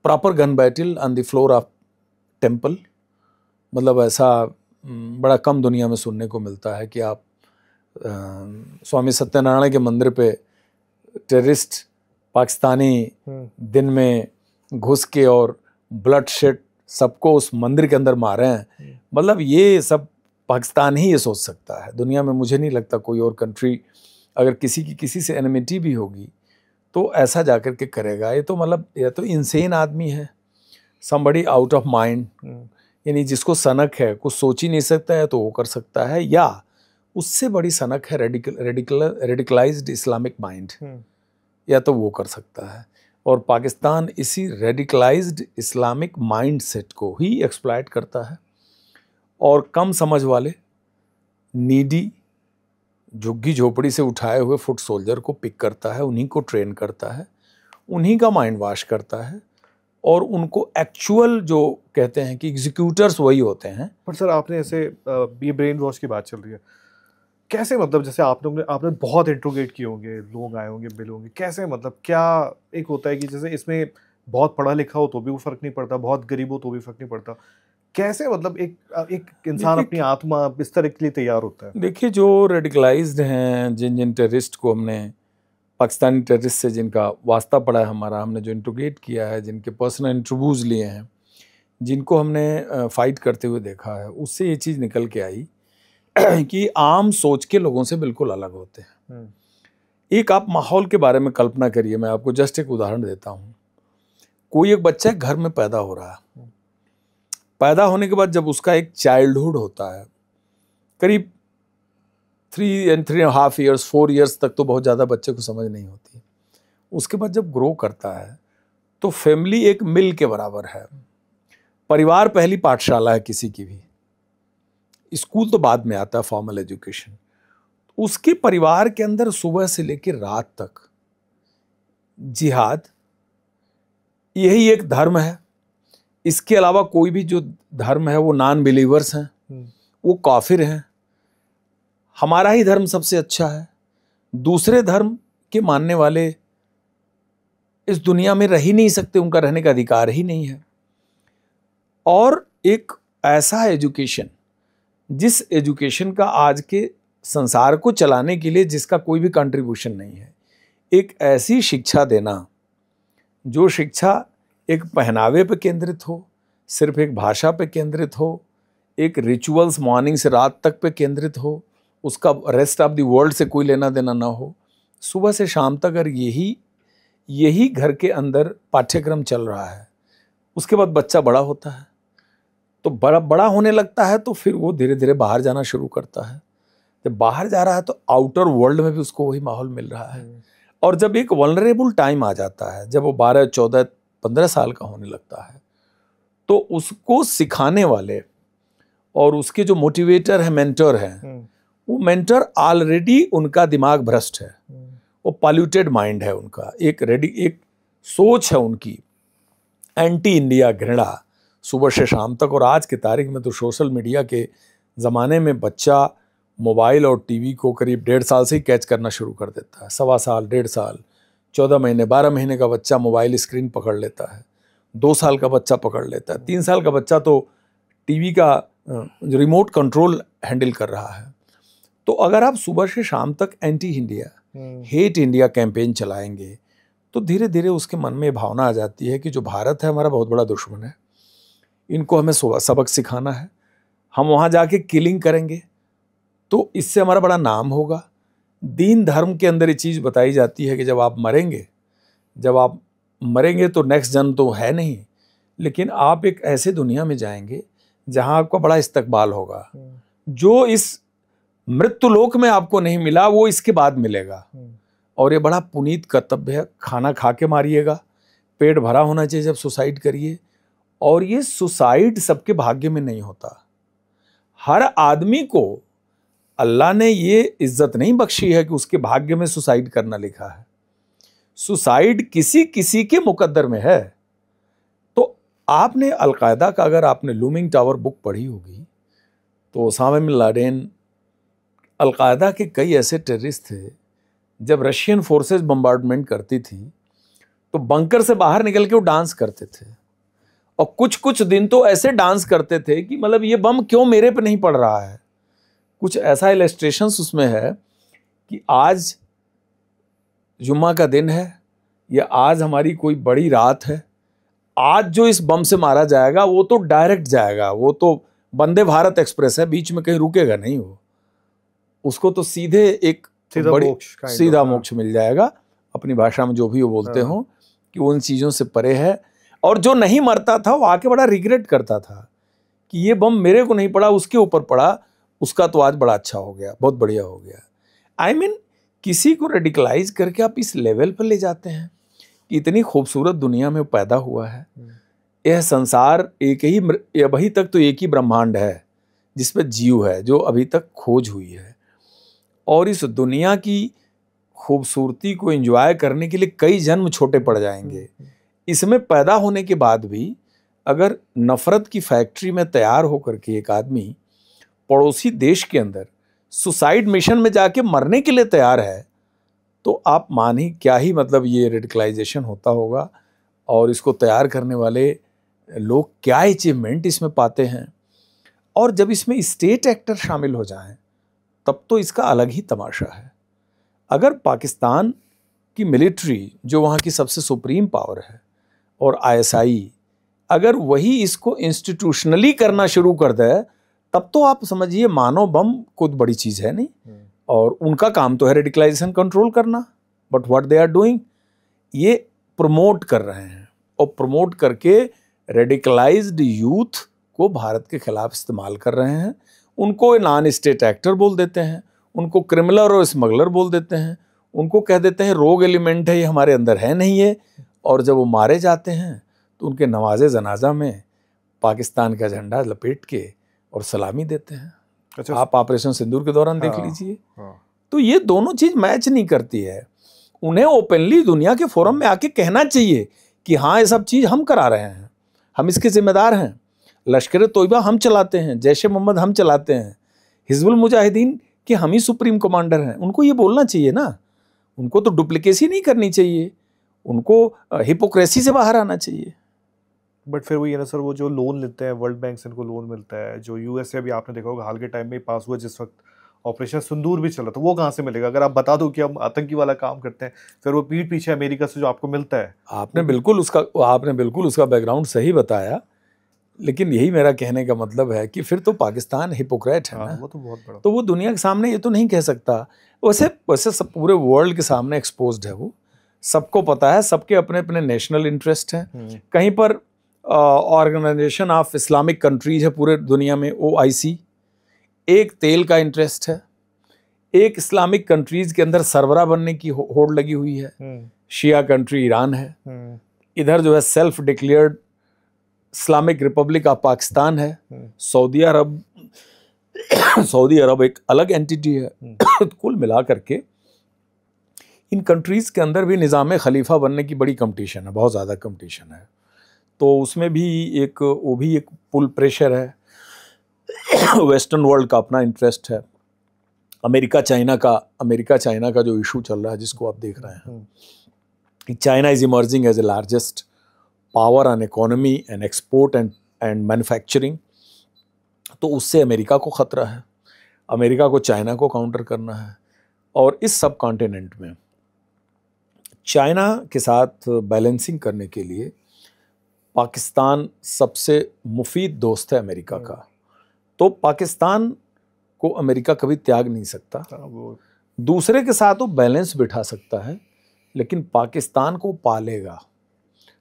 proper gun battle on the floor of temple. मतलब ऐसा बड़ा कम दुनिया में सुनने को मिलता है कि आप स्वामी सत्यनारायण के मंदिर पे टेररिस्ट पाकिस्तानी दिन में घुस के और ब्लड शेड सबको उस मंदिर के अंदर मारे हैं। मतलब ये सब पाकिस्तान ही ये सोच सकता है। दुनिया में मुझे नहीं लगता कोई और कंट्री, अगर किसी की किसी से एनिमिटी भी होगी तो ऐसा जाकर के करेगा। ये तो मतलब या तो इनसेन आदमी है, समबडी आउट ऑफ माइंड, यानी जिसको सनक है, कुछ सोच ही नहीं सकता है तो वो कर सकता है, या उससे बड़ी सनक है रेडिकलाइज्ड इस्लामिक माइंड, या तो वो कर सकता है। और पाकिस्तान इसी रेडिकलाइज्ड इस्लामिक माइंड सेट को ही एक्सप्लॉइट करता है और कम समझ वाले नीडी झुग्गी झोपड़ी से उठाए हुए फुट सोल्जर को पिक करता है, उन्हीं को ट्रेन करता है, उन्हीं का माइंड वॉश करता है और उनको एक्चुअल जो कहते हैं कि एग्जीक्यूटर्स वही होते हैं। पर सर आपने ऐसे ये ब्रेन वॉश की बात चल रही है, कैसे मतलब जैसे आपने बहुत इंट्रोगेट किए होंगे, लोग आए होंगे, मिले होंगे, कैसे मतलब क्या एक होता है कि जैसे इसमें बहुत पढ़ा लिखा हो तो भी वो फर्क नहीं पड़ता, बहुत गरीब हो तो भी फर्क नहीं पड़ता, कैसे मतलब एक इंसान अपनी आत्मा इस तरह के लिए तैयार होता है? देखिए, जो रेडिकलाइज्ड हैं, जिन टेररिस्ट को हमने पाकिस्तानी टेररिस्ट से जिनका वास्ता पड़ा है हमारा, हमने जो इंट्रोगेट किया है, जिनके पर्सनल इंटरव्यूज लिए हैं, जिनको हमने फाइट करते हुए देखा है, उससे ये चीज़ निकल के आई कि आम सोच के लोगों से बिल्कुल अलग होते हैं। एक आप माहौल के बारे में कल्पना करिए, मैं आपको जस्ट एक उदाहरण देता हूँ। कोई एक बच्चा घर में पैदा हो रहा है, पैदा होने के बाद जब उसका एक चाइल्डहुड होता है, करीब 3 and 3.5 years 4 years तक तो बहुत ज़्यादा बच्चे को समझ नहीं होती। उसके बाद जब ग्रो करता है तो फैमिली एक मिल के बराबर है। परिवार पहली पाठशाला है किसी की भी, स्कूल तो बाद में आता है, फॉर्मल एजुकेशन। उसके परिवार के अंदर सुबह से लेकर रात तक जिहाद, यही एक धर्म है। इसके अलावा कोई भी जो धर्म है वो नॉन बिलीवर्स हैं, वो काफिर हैं। हमारा ही धर्म सबसे अच्छा है। दूसरे धर्म के मानने वाले इस दुनिया में रह ही नहीं सकते, उनका रहने का अधिकार ही नहीं है। और एक ऐसा एजुकेशन, जिस एजुकेशन का आज के संसार को चलाने के लिए जिसका कोई भी कंट्रीब्यूशन नहीं है, एक ऐसी शिक्षा देना जो शिक्षा एक पहनावे पे केंद्रित हो, सिर्फ एक भाषा पे केंद्रित हो, एक रिचुअल्स मॉर्निंग से रात तक पे केंद्रित हो, उसका रेस्ट ऑफ द वर्ल्ड से कोई लेना देना ना हो। सुबह से शाम तक अगर यही घर के अंदर पाठ्यक्रम चल रहा है, उसके बाद बच्चा बड़ा होता है, तो बड़ा होने लगता है, तो फिर वो धीरे धीरे बाहर जाना शुरू करता है। जब बाहर जा रहा है तो आउटर वर्ल्ड में भी उसको वही माहौल मिल रहा है। और जब एक वल्नरेबल टाइम आ जाता है, जब वो 12, 14, 15 साल का होने लगता है, तो उसको सिखाने वाले और उसके जो मोटिवेटर है, मेंटर हैं, वो मेंटर ऑलरेडी उनका दिमाग भ्रष्ट है, वो पॉल्यूटेड माइंड है उनका, एक सोच है उनकी एंटी इंडिया घृणा सुबह से शाम तक। और आज की तारीख में तो सोशल मीडिया के ज़माने में बच्चा मोबाइल और टीवी को करीब 1.5 साल से ही कैच करना शुरू कर देता है। 1.25 साल, 1.5 साल, 14 महीने, 12 महीने का बच्चा मोबाइल स्क्रीन पकड़ लेता है, 2 साल का बच्चा पकड़ लेता है, 3 साल का बच्चा तो टीवी का रिमोट कंट्रोल हैंडल कर रहा है। तो अगर आप सुबह से शाम तक anti India, hate India campaign चलाएंगे, तो धीरे धीरे उसके मन में भावना आ जाती है कि जो भारत है हमारा बहुत बड़ा दुश्मन है, इनको हमें सबक सिखाना है, हम वहाँ जाके किलिंग करेंगे तो इससे हमारा बड़ा नाम होगा। दीन धर्म के अंदर ये चीज़ बताई जाती है कि जब आप मरेंगे तो नेक्स्ट जन्म तो है नहीं, लेकिन आप एक ऐसे दुनिया में जाएंगे जहाँ आपका बड़ा इस्तकबाल होगा। जो इस मृत्युलोक में आपको नहीं मिला वो इसके बाद मिलेगा। और ये बड़ा पुनीत कर्तव्य है। खाना खा के मारिएगा, पेट भरा होना चाहिए जब सुसाइड करिए। और ये सुसाइड सबके भाग्य में नहीं होता। हर आदमी को अल्लाह ने ये इज्जत नहीं बख्शी है कि उसके भाग्य में सुसाइड करना लिखा है। सुसाइड किसी किसी के मुकद्दर में है। तो आपने अलकायदा का, अगर आपने लूमिंग टावर बुक पढ़ी होगी, तो ओसामा बिन लादेन, अलकायदा के कई ऐसे टेररिस्ट थे, जब रशियन फोर्सेस बम्बार्डमेंट करती थी तो बंकर से बाहर निकल के वो डांस करते थे। और कुछ कुछ दिन तो ऐसे डांस करते थे कि मतलब ये बम क्यों मेरे पे नहीं पड़ रहा है। कुछ ऐसा इलस्ट्रेशंस उसमें है कि आज जुम्मा का दिन है या आज हमारी कोई बड़ी रात है, आज जो इस बम से मारा जाएगा वो तो डायरेक्ट जाएगा, वो तो वंदे भारत एक्सप्रेस है, बीच में कहीं रुकेगा नहीं वो, उसको तो सीधे एक सीधा मोक्ष मिल जाएगा। अपनी भाषा में जो भी वो बोलते हो कि उन चीज़ों से परे है। और जो नहीं मरता था वो आके बड़ा रिग्रेट करता था कि ये बम मेरे को नहीं पड़ा, उसके ऊपर पड़ा, उसका तो आज बड़ा अच्छा हो गया, बहुत बढ़िया हो गया। आई मीन किसी को रेडिकलाइज करके आप इस लेवल पर ले जाते हैं कि इतनी खूबसूरत दुनिया में पैदा हुआ है। यह संसार एक ही, अभी तक तो एक ही ब्रह्मांड है जिस पर जीव है, जो अभी तक खोज हुई है। और इस दुनिया की खूबसूरती को एंजॉय करने के लिए कई जन्म छोटे पड़ जाएंगे। इसमें पैदा होने के बाद भी अगर नफरत की फैक्ट्री में तैयार होकर के एक आदमी पड़ोसी देश के अंदर सुसाइड मिशन में जाके मरने के लिए तैयार है, तो आप मानिए क्या ही मतलब ये रेडिकलाइजेशन होता होगा। और इसको तैयार करने वाले लोग क्या अचीवमेंट इसमें पाते हैं। और जब इसमें स्टेट एक्टर शामिल हो जाएं तब तो इसका अलग ही तमाशा है। अगर पाकिस्तान की मिलिट्री, जो वहाँ की सबसे सुप्रीम पावर है, और ISI, अगर वही इसको इंस्टीट्यूशनली करना शुरू कर दे, तब तो आप समझिए मानव बम खुद बड़ी चीज़ है नहीं। और उनका काम तो है रेडिकलाइजेशन कंट्रोल करना, but what they are doing, ये प्रमोट कर रहे हैं। और प्रमोट करके रेडिकलाइज्ड यूथ को भारत के खिलाफ इस्तेमाल कर रहे हैं। उनको नॉन स्टेट एक्टर बोल देते हैं, उनको क्रिमिनल और स्मगलर बोल देते हैं, उनको कह देते हैं रोग एलिमेंट है, ये हमारे अंदर है नहीं है। और जब वो मारे जाते हैं तो उनके नवाज़े जनाजा में पाकिस्तान का झंडा लपेट के और सलामी देते हैं। अच्छा, आप ऑपरेशन सिंदूर के दौरान देख लीजिए। तो ये दोनों चीज़ मैच नहीं करती है। उन्हें ओपनली दुनिया के फोरम में आके कहना चाहिए कि हाँ ये सब चीज़ हम करा रहे हैं, हम इसके जिम्मेदार हैं। लश्कर तोयबा हम चलाते हैं, जैश ए मोहम्मद हम चलाते हैं, हिजबुल मुजाहिदीन के हम ही सुप्रीम कमांडर हैं। उनको ये बोलना चाहिए ना, उनको तो डुप्लीकेसी नहीं करनी चाहिए, उनको हिपोक्रेसी से बाहर आना चाहिए। बट फिर वो ये ना सर, वो जो लोन लेते हैं वर्ल्ड बैंक से, इनको लोन मिलता है, जो यूएस से भी आपने देखा होगा हाल के टाइम में पास हुआ जिस वक्त ऑपरेशन सिंदूर भी चला, तो वो कहाँ से मिलेगा? अगर आप बता दो कि हम आतंकी वाला काम करते हैं, फिर वो पीठ पीछे अमेरिका से जो आपको मिलता है। आपने बिल्कुल उसका बैकग्राउंड सही बताया, लेकिन यही मेरा कहने का मतलब है कि फिर तो पाकिस्तान हिपोक्रेट है ना। वो तो बहुत बड़ा, तो वो दुनिया के सामने ये तो नहीं कह सकता। वैसे सब पूरे वर्ल्ड के सामने एक्सपोज्ड है, वो सबको पता है, सबके अपने अपने नेशनल इंटरेस्ट हैं। कहीं पर ऑर्गेनाइजेशन ऑफ इस्लामिक कंट्रीज है पूरे दुनिया में, OIC, एक तेल का इंटरेस्ट है, एक इस्लामिक कंट्रीज के अंदर सरबरा बनने की होड़ लगी हुई है, शिया कंट्री ईरान है, इधर जो है self declared Islamic Republic of Pakistan है, सऊदी अरब एक अलग एंटिटी है। कुल मिला करके इन कंट्रीज के अंदर भी निज़ाम खलीफा बनने की बड़ी कंपटीशन है, बहुत ज़्यादा कंपटीशन है। तो उसमें भी एक पुल प्रेशर है। वेस्टर्न वर्ल्ड का अपना इंटरेस्ट है, अमेरिका चाइना का जो इशू चल रहा है, जिसको आप देख रहे हैं, China is emerging as a largest power on economy and export and manufacturing. तो उससे अमेरिका को ख़तरा है, अमेरिका को चाइना को काउंटर करना है। और इस सब कॉन्टिनेंट में चाइना के साथ बैलेंसिंग करने के लिए पाकिस्तान सबसे मुफीद दोस्त है अमेरिका का। तो पाकिस्तान को अमेरिका कभी त्याग नहीं सकता, दूसरे के साथ वो बैलेंस बिठा सकता है, लेकिन पाकिस्तान को पालेगा।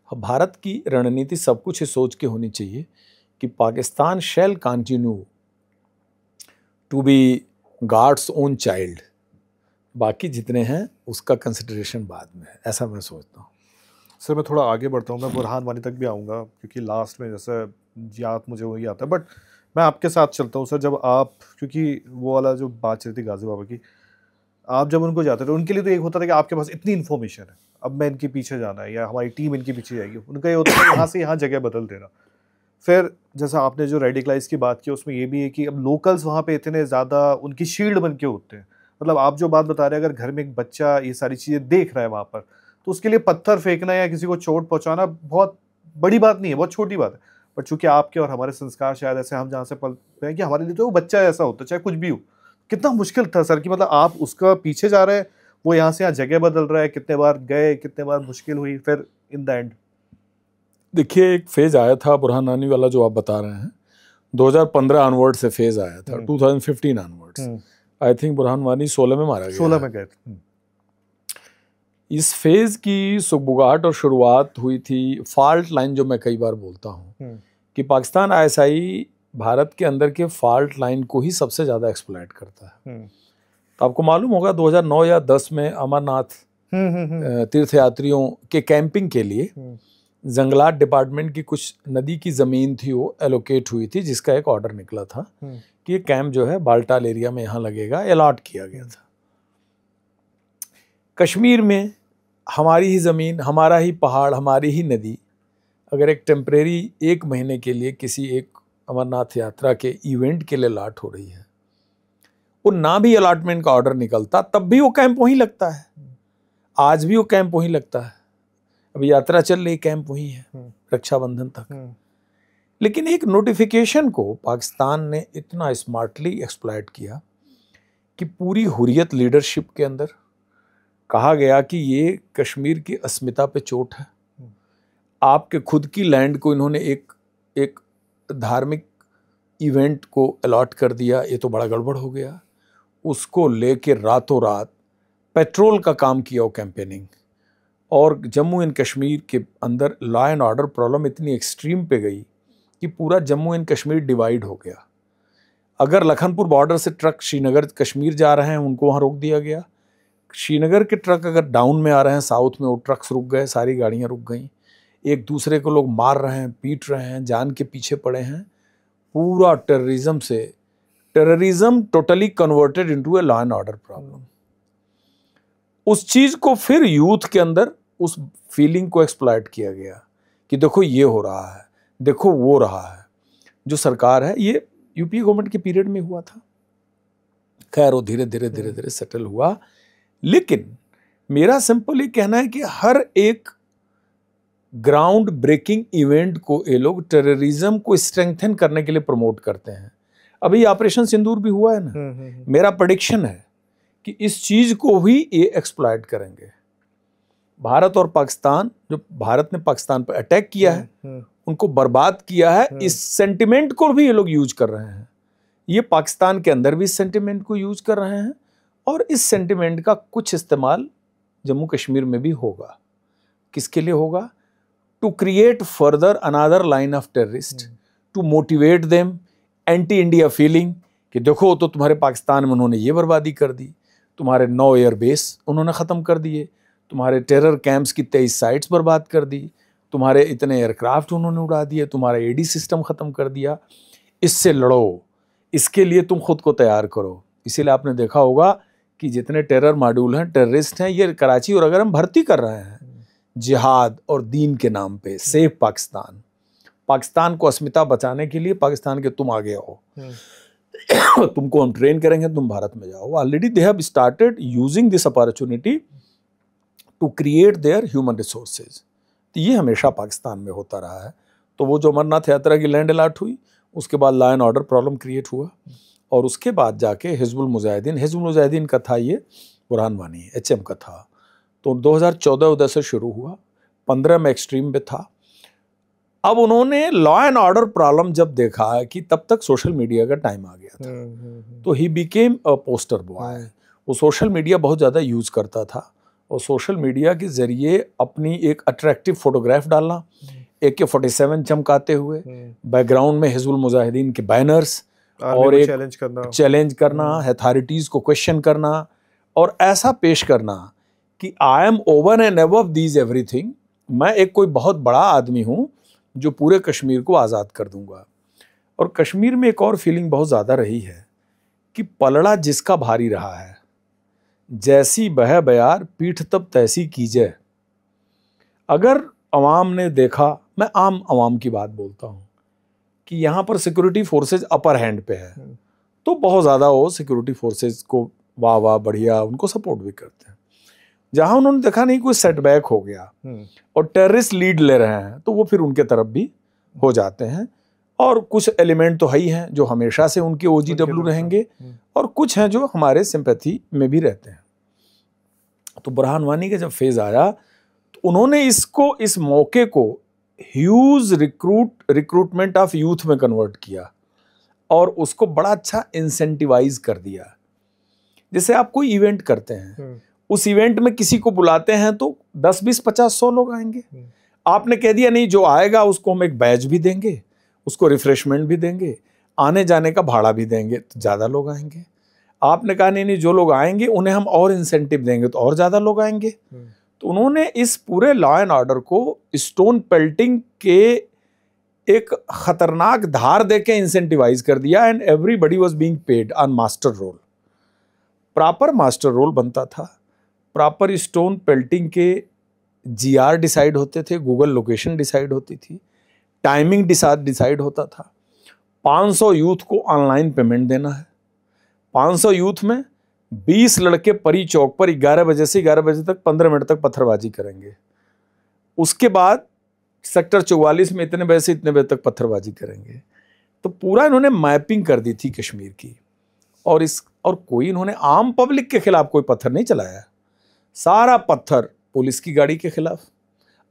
भारत की रणनीति सब कुछ सोच के होनी चाहिए कि Pakistan shall continue to be God's own child, बाकी जितने हैं उसका कंसिडरेशन बाद में है, ऐसा मैं सोचता हूँ। सर मैं थोड़ा आगे बढ़ता हूँ, मैं बुरहान वानी तक भी आऊँगा, क्योंकि लास्ट में जैसे याद मुझे वही आता है, बट मैं आपके साथ चलता हूँ सर। जब आप, क्योंकि वो वाला जो बात चल रही थी गाजी बाबा की, आप जब उनको जाते थे, उनके लिए तो एक होता था कि आपके पास इतनी इन्फॉर्मेशन है, अब मैं इनके पीछे जाना है या हमारी टीम इनके पीछे जाएगी। उनका ये होता है यहाँ से यहाँ जगह बदल देना। फिर जैसा आपने जो रेडिकलाइज की बात की, उसमें ये भी है कि अब लोकल्स वहाँ पे इतने ज़्यादा उनकी शील्ड बन के होते हैं। मतलब आप जो बात बता रहे हैं, अगर घर में एक बच्चा ये सारी चीज़ें देख रहा है वहाँ पर, तो उसके लिए पत्थर फेंकना या किसी को चोट पहुँचाना बहुत बड़ी बात नहीं है, बहुत छोटी बात है। बट चूंकि आपके और हमारे संस्कार शायद ऐसे, हम जहाँ से पलते हैं कि हमारे लिए तो वो बच्चा ऐसा होता है, चाहे कुछ भी हो। कितना मुश्किल था सर कि मतलब आप उसका पीछे जा रहे हैं, वो यहाँ से यहाँ जगह बदल रहा है, कितने बार गए, कितने बार मुश्किल हुई, फिर इन द एंड? देखिए, एक फेज आया था बुरहान वानी वाला जो आप बता रहे हैं, 2015 ऑनवर्ड से फेज आया था, 2015 onwards. I think Burhan Wani 16 में मारा गया, 16 में गए थे। इस फेज की सुगबुगाहट और शुरुआत हुई थी फॉल्ट लाइन, जो मैं कई बार बोलता हूँ कि पाकिस्तान ISI भारत के अंदर के फॉल्ट लाइन को ही सबसे ज़्यादा एक्सप्लॉइट करता है। तो आपको मालूम होगा 2009 या 10 में अमरनाथ तीर्थयात्रियों के कैंपिंग के लिए जंगलात डिपार्टमेंट की कुछ नदी की ज़मीन थी, वो एलोकेट हुई थी, जिसका एक ऑर्डर निकला था कि ये कैंप जो है बाल्टाल एरिया में यहाँ लगेगा, अलॉट किया गया था। कश्मीर में हमारी ही ज़मीन, हमारा ही पहाड़, हमारी ही नदी, अगर एक टेम्परेरी 1 महीने के लिए किसी एक अमरनाथ यात्रा के इवेंट के लिए अलॉट हो रही है, वो ना भी अलॉटमेंट का ऑर्डर निकलता तब भी वो कैंप वहीं लगता है। आज भी वो कैंप वहीं लगता है, अभी यात्रा चल रही, कैंप वहीं है रक्षाबंधन तक। लेकिन एक नोटिफिकेशन को पाकिस्तान ने इतना स्मार्टली एक्सप्लॉइट किया कि पूरी हुर्रियत लीडरशिप के अंदर कहा गया कि ये कश्मीर की अस्मिता पे चोट है। आपके खुद की लैंड को इन्होंने एक धार्मिक इवेंट को अलॉट कर दिया, ये तो बड़ा गड़बड़ हो गया। उसको लेके रातों रात पेट्रोल का काम किया वो कैंपेनिंग, और जम्मू एंड कश्मीर के अंदर लॉ एंड ऑर्डर प्रॉब्लम इतनी एक्सट्रीम पे गई कि पूरा जम्मू एंड कश्मीर डिवाइड हो गया। अगर लखनपुर बॉर्डर से ट्रक श्रीनगर कश्मीर जा रहे हैं, उनको वहाँ रोक दिया गया। श्रीनगर के ट्रक अगर डाउन में आ रहे हैं साउथ में, वो ट्रक्स रुक गए, सारी गाड़ियाँ रुक गई। एक दूसरे को लोग मार रहे हैं, पीट रहे हैं, जान के पीछे पड़े हैं। पूरा terrorism totally converted into a law and order problem. उस चीज को फिर यूथ के अंदर उस फीलिंग को एक्सप्लॉइट किया गया कि देखो ये हो रहा है, देखो वो रहा है। जो सरकार है, ये यूपीए गवर्नमेंट के पीरियड में हुआ था। खैर वो धीरे धीरे सेटल हुआ। लेकिन मेरा सिंपल ये कहना है कि हर एक ग्राउंड ब्रेकिंग इवेंट को ये लोग टेररिज्म को स्ट्रेंथन करने के लिए प्रमोट करते हैं। अभी ऑपरेशन सिंदूर भी हुआ है ना, मेरा प्रेडिक्शन है कि इस चीज को भी ये एक्सप्लॉइट करेंगे। भारत और पाकिस्तान, जो भारत ने पाकिस्तान पर अटैक किया है, उनको बर्बाद किया है, इस सेंटिमेंट को भी ये लोग यूज कर रहे हैं। ये पाकिस्तान के अंदर भी इस सेंटिमेंट को यूज कर रहे हैं और इस सेंटिमेंट का कुछ इस्तेमाल जम्मू कश्मीर में भी होगा। किसके लिए होगा? To create further another line of terrorist, to motivate them, anti India feeling कि देखो तो तुम्हारे पाकिस्तान में उन्होंने ये बर्बादी कर दी, तुम्हारे 9 एयर बेस उन्होंने ख़त्म कर दिए, तुम्हारे टेरर कैंप्स की 23 साइट्स बर्बाद कर दी, तुम्हारे इतने एयरक्राफ्ट उन्होंने उड़ा दिए, तुम्हारा एडी सिस्टम ख़त्म कर दिया। इससे लड़ो, इसके लिए तुम खुद को तैयार करो। इसीलिए आपने देखा होगा कि जितने टेरर मॉड्यूल हैं, टेररिस्ट हैं, ये कराची और अगर हम भर्ती कर रहे हैं जिहाद और दीन के नाम पे। सेफ पाकिस्तान, पाकिस्तान को अस्मिता बचाने के लिए पाकिस्तान के तुम आगे आओ, तुमको हम ट्रेन करेंगे, तुम भारत में जाओ। Already they have started using this opportunity to create their human resources. तो ये हमेशा पाकिस्तान में होता रहा है। तो वो जो अमरनाथ यात्रा की लैंड अलॉट हुई, उसके बाद law and order problem create हुआ और उसके बाद जाके हिजबुल मुजाहिदीन का था ये बुरहान वानी, HM का था। तो 2014 से शुरू हुआ, 15 में एक्सट्रीम पे था। अब उन्होंने लॉ एंड ऑर्डर प्रॉब्लम जब देखा कि तब तक सोशल मीडिया का टाइम आ गया था, तो he became a poster boy. वो सोशल मीडिया बहुत ज़्यादा यूज़ करता था और सोशल मीडिया के ज़रिए अपनी एक अट्रैक्टिव फोटोग्राफ डालना, AK-47 चमकाते हुए, बैकग्राउंड में हिजबुल मुजाहिदीन के बैनर्स और एक चैलेंज करना, अथॉरिटीज़ को क्वेश्चन करना और ऐसा पेश करना कि I am over and above these everything, मैं एक कोई बहुत बड़ा आदमी हूँ जो पूरे कश्मीर को आज़ाद कर दूंगा। और कश्मीर में एक और फीलिंग बहुत ज़्यादा रही है कि पलड़ा जिसका भारी रहा है, जैसी बह बयार पीठ तब तैसी कीजिए। अगर अवाम ने देखा, मैं आम अवाम की बात बोलता हूँ, कि यहाँ पर सिक्योरिटी फोर्सेज अपर हैंड पे है, तो बहुत ज़्यादा वो सिक्योरिटी फोर्सेज को वाह वाह बढ़िया उनको सपोर्ट भी करते हैं। जहाँ उन्होंने देखा नहीं कोई सेटबैक हो गया और टेररिस्ट लीड ले रहे हैं, तो वो फिर उनके तरफ भी हो जाते हैं। और कुछ एलिमेंट तो है ही हैं जो हमेशा से उनके OGW रहेंगे और कुछ हैं जो हमारे सिंपैथी में भी रहते हैं। तो बुरहान वानी का जब फेज आया तो उन्होंने इस मौके को ह्यूज रिक्रूटमेंट ऑफ यूथ में कन्वर्ट किया और उसको बड़ा अच्छा इंसेंटिवाइज कर दिया। जैसे आप कोई इवेंट करते हैं, उस इवेंट में किसी को बुलाते हैं तो 10, 20, 50, 100 लोग आएंगे। आपने कह दिया नहीं, जो आएगा उसको हम एक बैच भी देंगे, उसको रिफ्रेशमेंट भी देंगे, आने जाने का भाड़ा भी देंगे, तो ज़्यादा लोग आएंगे। आपने कहा नहीं जो लोग आएंगे उन्हें हम और इंसेंटिव देंगे तो और ज़्यादा लोग आएंगे। तो उन्होंने इस पूरे लॉ एंड ऑर्डर को स्टोन पेल्टिंग के एक खतरनाक धार देके इंसेंटिवाइज कर दिया and everybody was being paid on master roll. Proper master roll बनता था, प्रॉपर स्टोन पेल्टिंग के GR डिसाइड होते थे, गूगल लोकेशन डिसाइड होती थी, टाइमिंग डिसाइड होता था। 500 यूथ को ऑनलाइन पेमेंट देना है। 500 यूथ में 20 लड़के परी चौक पर 11 बजे से 11 बजे तक 15 मिनट तक पत्थरबाजी करेंगे। उसके बाद सेक्टर 44 में इतने बजे से इतने बजे तक पत्थरबाजी करेंगे। तो पूरा इन्होंने मैपिंग कर दी थी कश्मीर की। और कोई इन्होंने आम पब्लिक के खिलाफ कोई पत्थर नहीं चलाया। सारा पत्थर पुलिस की गाड़ी के खिलाफ,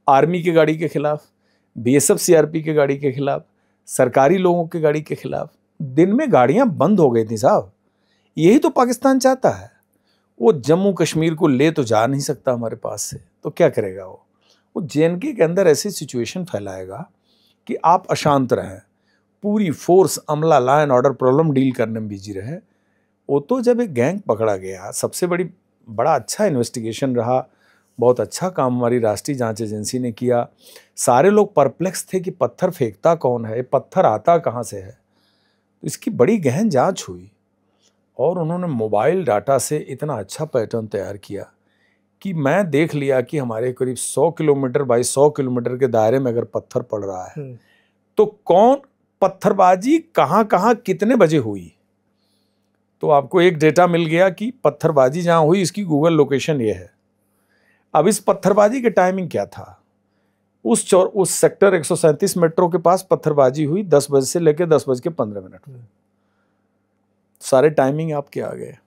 आर्मी की गाड़ी के खिलाफ, BSF CRP की गाड़ी के खिलाफ, सरकारी लोगों की गाड़ी के खिलाफ। दिन में गाड़ियां बंद हो गई थी साहब। यही तो पाकिस्तान चाहता है। वो जम्मू कश्मीर को ले तो जा नहीं सकता हमारे पास से, तो क्या करेगा वो JNK के अंदर ऐसी सिचुएशन फैलाएगा कि आप अशांत रहें, पूरी फोर्स अमला law and order problem deal करने में बिजी रहे। वो तो जब एक गैंग पकड़ा गया, सबसे बड़ा अच्छा इन्वेस्टिगेशन रहा, बहुत अच्छा काम हमारी राष्ट्रीय जांच एजेंसी ने किया। सारे लोग परप्लेक्स थे कि पत्थर फेंकता कौन है, पत्थर आता कहाँ से है। तो इसकी बड़ी गहन जांच हुई और उन्होंने मोबाइल डाटा से इतना अच्छा पैटर्न तैयार किया कि मैं देख लिया कि हमारे करीब 100 किलोमीटर बाई 100 किलोमीटर के दायरे में अगर पत्थर पड़ रहा है तो कौन पत्थरबाजी कहाँ कहाँ कितने बजे हुई। तो आपको एक डेटा मिल गया कि पत्थरबाजी जहाँ हुई इसकी गूगल लोकेशन ये है। अब इस पत्थरबाजी के टाइमिंग क्या था, उस सेक्टर 137 मेट्रो के पास पत्थरबाजी हुई 10 बजे से लेकर 10:15 में। सारे टाइमिंग आपके आ गए।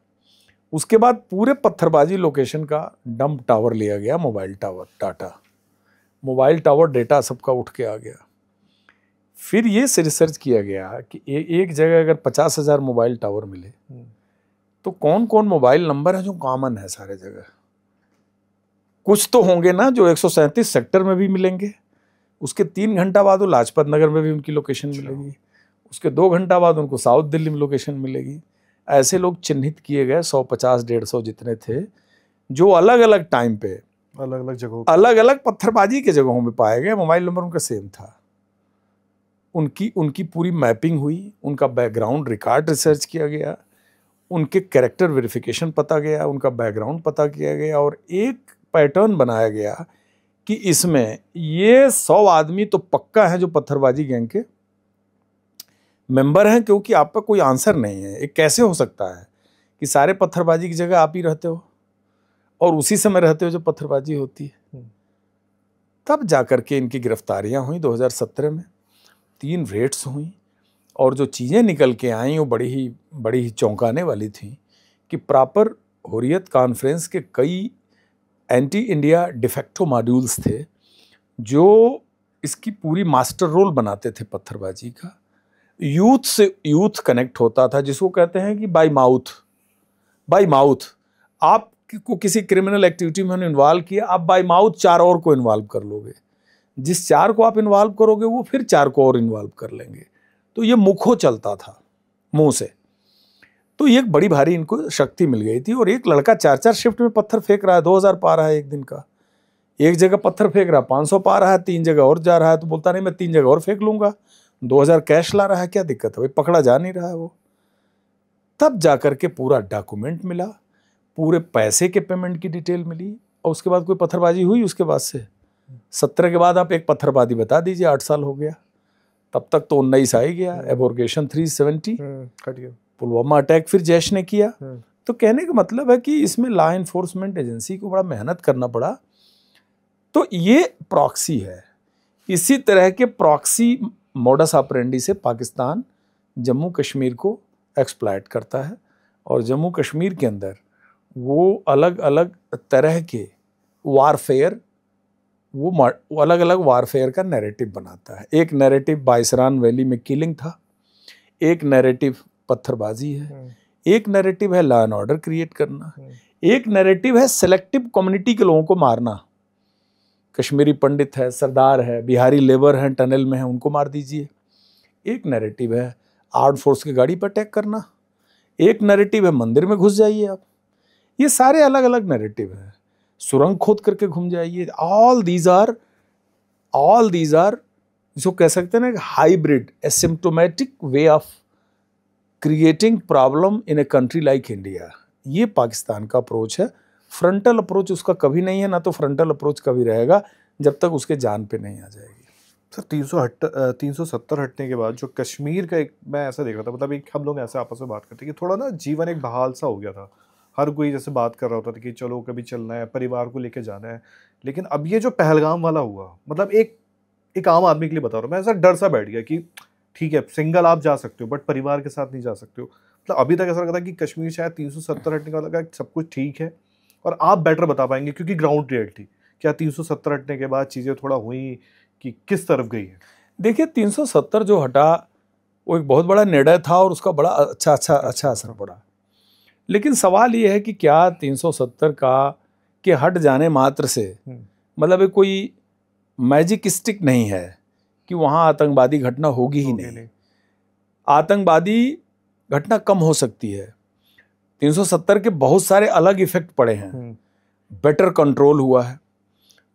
उसके बाद पूरे पत्थरबाजी लोकेशन का डंप टावर लिया गया, mobile tower data, mobile tower data सबका उठ के आ गया। फिर ये से रिसर्च किया गया कि एक जगह अगर 50,000 मोबाइल टावर मिले तो कौन कौन मोबाइल नंबर है जो कॉमन है सारे जगह। कुछ तो होंगे ना जो 137 सेक्टर में भी मिलेंगे, उसके 3 घंटा बाद वो लाजपत नगर में भी उनकी लोकेशन मिलेगी, उसके 2 घंटा बाद उनको साउथ दिल्ली में लोकेशन मिलेगी। ऐसे लोग चिन्हित किए गए 150-150 जितने थे जो अलग अलग टाइम पे अलग अलग जगहों अलग अलग पत्थरबाजी के जगहों में पाए गए। मोबाइल नंबर उनका सेम था। उनकी पूरी मैपिंग हुई, उनका बैकग्राउंड रिकॉर्ड रिसर्च किया गया, उनके कैरेक्टर वेरिफिकेशन पता गया, उनका बैकग्राउंड पता किया गया और एक पैटर्न बनाया गया कि इसमें ये 100 आदमी तो पक्का है जो पत्थरबाजी गैंग के मेंबर हैं, क्योंकि आप पर कोई आंसर नहीं है। एक कैसे हो सकता है कि सारे पत्थरबाजी की जगह आप ही रहते हो और उसी समय रहते हो जो पत्थरबाजी होती है। तब जाकर के इनकी गिरफ्तारियां हुई 2017 में, 3 रेड्स हुई और जो चीज़ें निकल के आई वो बड़ी ही चौंकाने वाली थी कि प्रॉपर हुर्रियत कॉन्फ्रेंस के कई एंटी इंडिया डिफेक्टो मॉड्यूल्स थे जो इसकी पूरी मास्टर रोल बनाते थे पत्थरबाजी का। यूथ से यूथ कनेक्ट होता था, जिसको कहते हैं कि बाय माउथ आपको किसी क्रिमिनल एक्टिविटी में इन्वॉल्व किया, आप बाय माउथ 4 और को इन्वॉल्व कर लोगे, जिस 4 को आप इन्वॉल्व करोगे वो फिर 4 को और इन्वॉल्व कर लेंगे। तो ये मुखो चलता था, मुंह से। तो ये एक बड़ी भारी इनको शक्ति मिल गई थी। और एक लड़का 4-4 शिफ्ट में पत्थर फेंक रहा है, 2000 पा रहा है एक दिन का। एक जगह पत्थर फेंक रहा है 500 पा रहा है, 3 जगह और जा रहा है तो बोलता नहीं मैं 3 जगह और फेंक लूंगा, 2000 कैश ला रहा है, क्या दिक्कत है भाई, पकड़ा जा नहीं रहा है वो। तब जाकर के पूरा डॉक्यूमेंट मिला, पूरे पैसे के पेमेंट की डिटेल मिली और उसके बाद कोई पत्थरबाजी हुई। उसके बाद से 17 के बाद आप एक पत्थरबाजी बता दीजिए, 8 साल हो गया। तब तक तो 19 आ ही गया, एबोर्गेशन 370 कट गया, पुलवामा अटैक फिर जैश ने किया। तो कहने का मतलब है कि इसमें लॉ एनफोर्समेंट एजेंसी को बड़ा मेहनत करना पड़ा। तो ये प्रॉक्सी है। इसी तरह के प्रॉक्सी मोडस ऑपरेंडी से पाकिस्तान जम्मू कश्मीर को एक्सप्लॉइट करता है और जम्मू कश्मीर के अंदर वो अलग अलग तरह के वारफेयर, वो अलग अलग वारफेयर का नैरेटिव बनाता है। एक नैरेटिव बाइसरान वैली में किलिंग था, एक नैरेटिव पत्थरबाजी है, एक नैरेटिव है लॉ एंड ऑर्डर क्रिएट करना, एक नैरेटिव है सेलेक्टिव कम्युनिटी के लोगों को मारना। कश्मीरी पंडित है, सरदार है, बिहारी लेबर हैं, टनल में हैं, उनको मार दीजिए। एक नैरेटिव है आर्ड फोर्स की गाड़ी पर अटैक करना, एक नैरेटिव है मंदिर में घुस जाइए आप। ये सारे अलग अलग नैरेटिव हैं। सुरंग खोद करके घूम जाइए। ऑल दीज आर जिसको कह सकते हैं ना hybrid asymptomatic way of creating problem in a country like India. ये पाकिस्तान का अप्रोच है। फ्रंटल अप्रोच उसका कभी नहीं है, ना तो फ्रंटल अप्रोच कभी रहेगा जब तक उसके जान पे नहीं आ जाएगी। सर 370 हटने के बाद जो कश्मीर का एक मैं ऐसा देख रहा था, मतलब एक हम लोग ऐसे आपस में बात करते कि थोड़ा ना जीवन एक बहाल सा हो गया था। हर कोई जैसे बात कर रहा होता था कि चलो कभी चलना है, परिवार को लेके जाना है। लेकिन अब ये जो पहलगाम वाला हुआ, मतलब एक आम आदमी के लिए बता रहा हूँ मैं, ऐसा डर सा बैठ गया कि ठीक है सिंगल आप जा सकते हो बट परिवार के साथ नहीं जा सकते हो। मतलब अभी तक ऐसा लगता है कि कश्मीर शायद 370 हटने का लगा सब कुछ ठीक है और आप बेटर बता पाएंगे क्योंकि ग्राउंड रियलिटी क्या 370 हटने के बाद चीज़ें थोड़ा हुई कि किस तरफ गई है। देखिए 370 जो हटा वो एक बहुत बड़ा निर्णय था और उसका बड़ा अच्छा असर पड़ा। लेकिन सवाल ये है कि क्या 370 के हट जाने मात्र से मतलब ये कोई मैजिक स्टिक नहीं है कि वहाँ आतंकवादी घटना होगी ही नहीं। आतंकवादी घटना कम हो सकती है। 370 के बहुत सारे अलग इफेक्ट पड़े हैं। बेटर कंट्रोल हुआ है,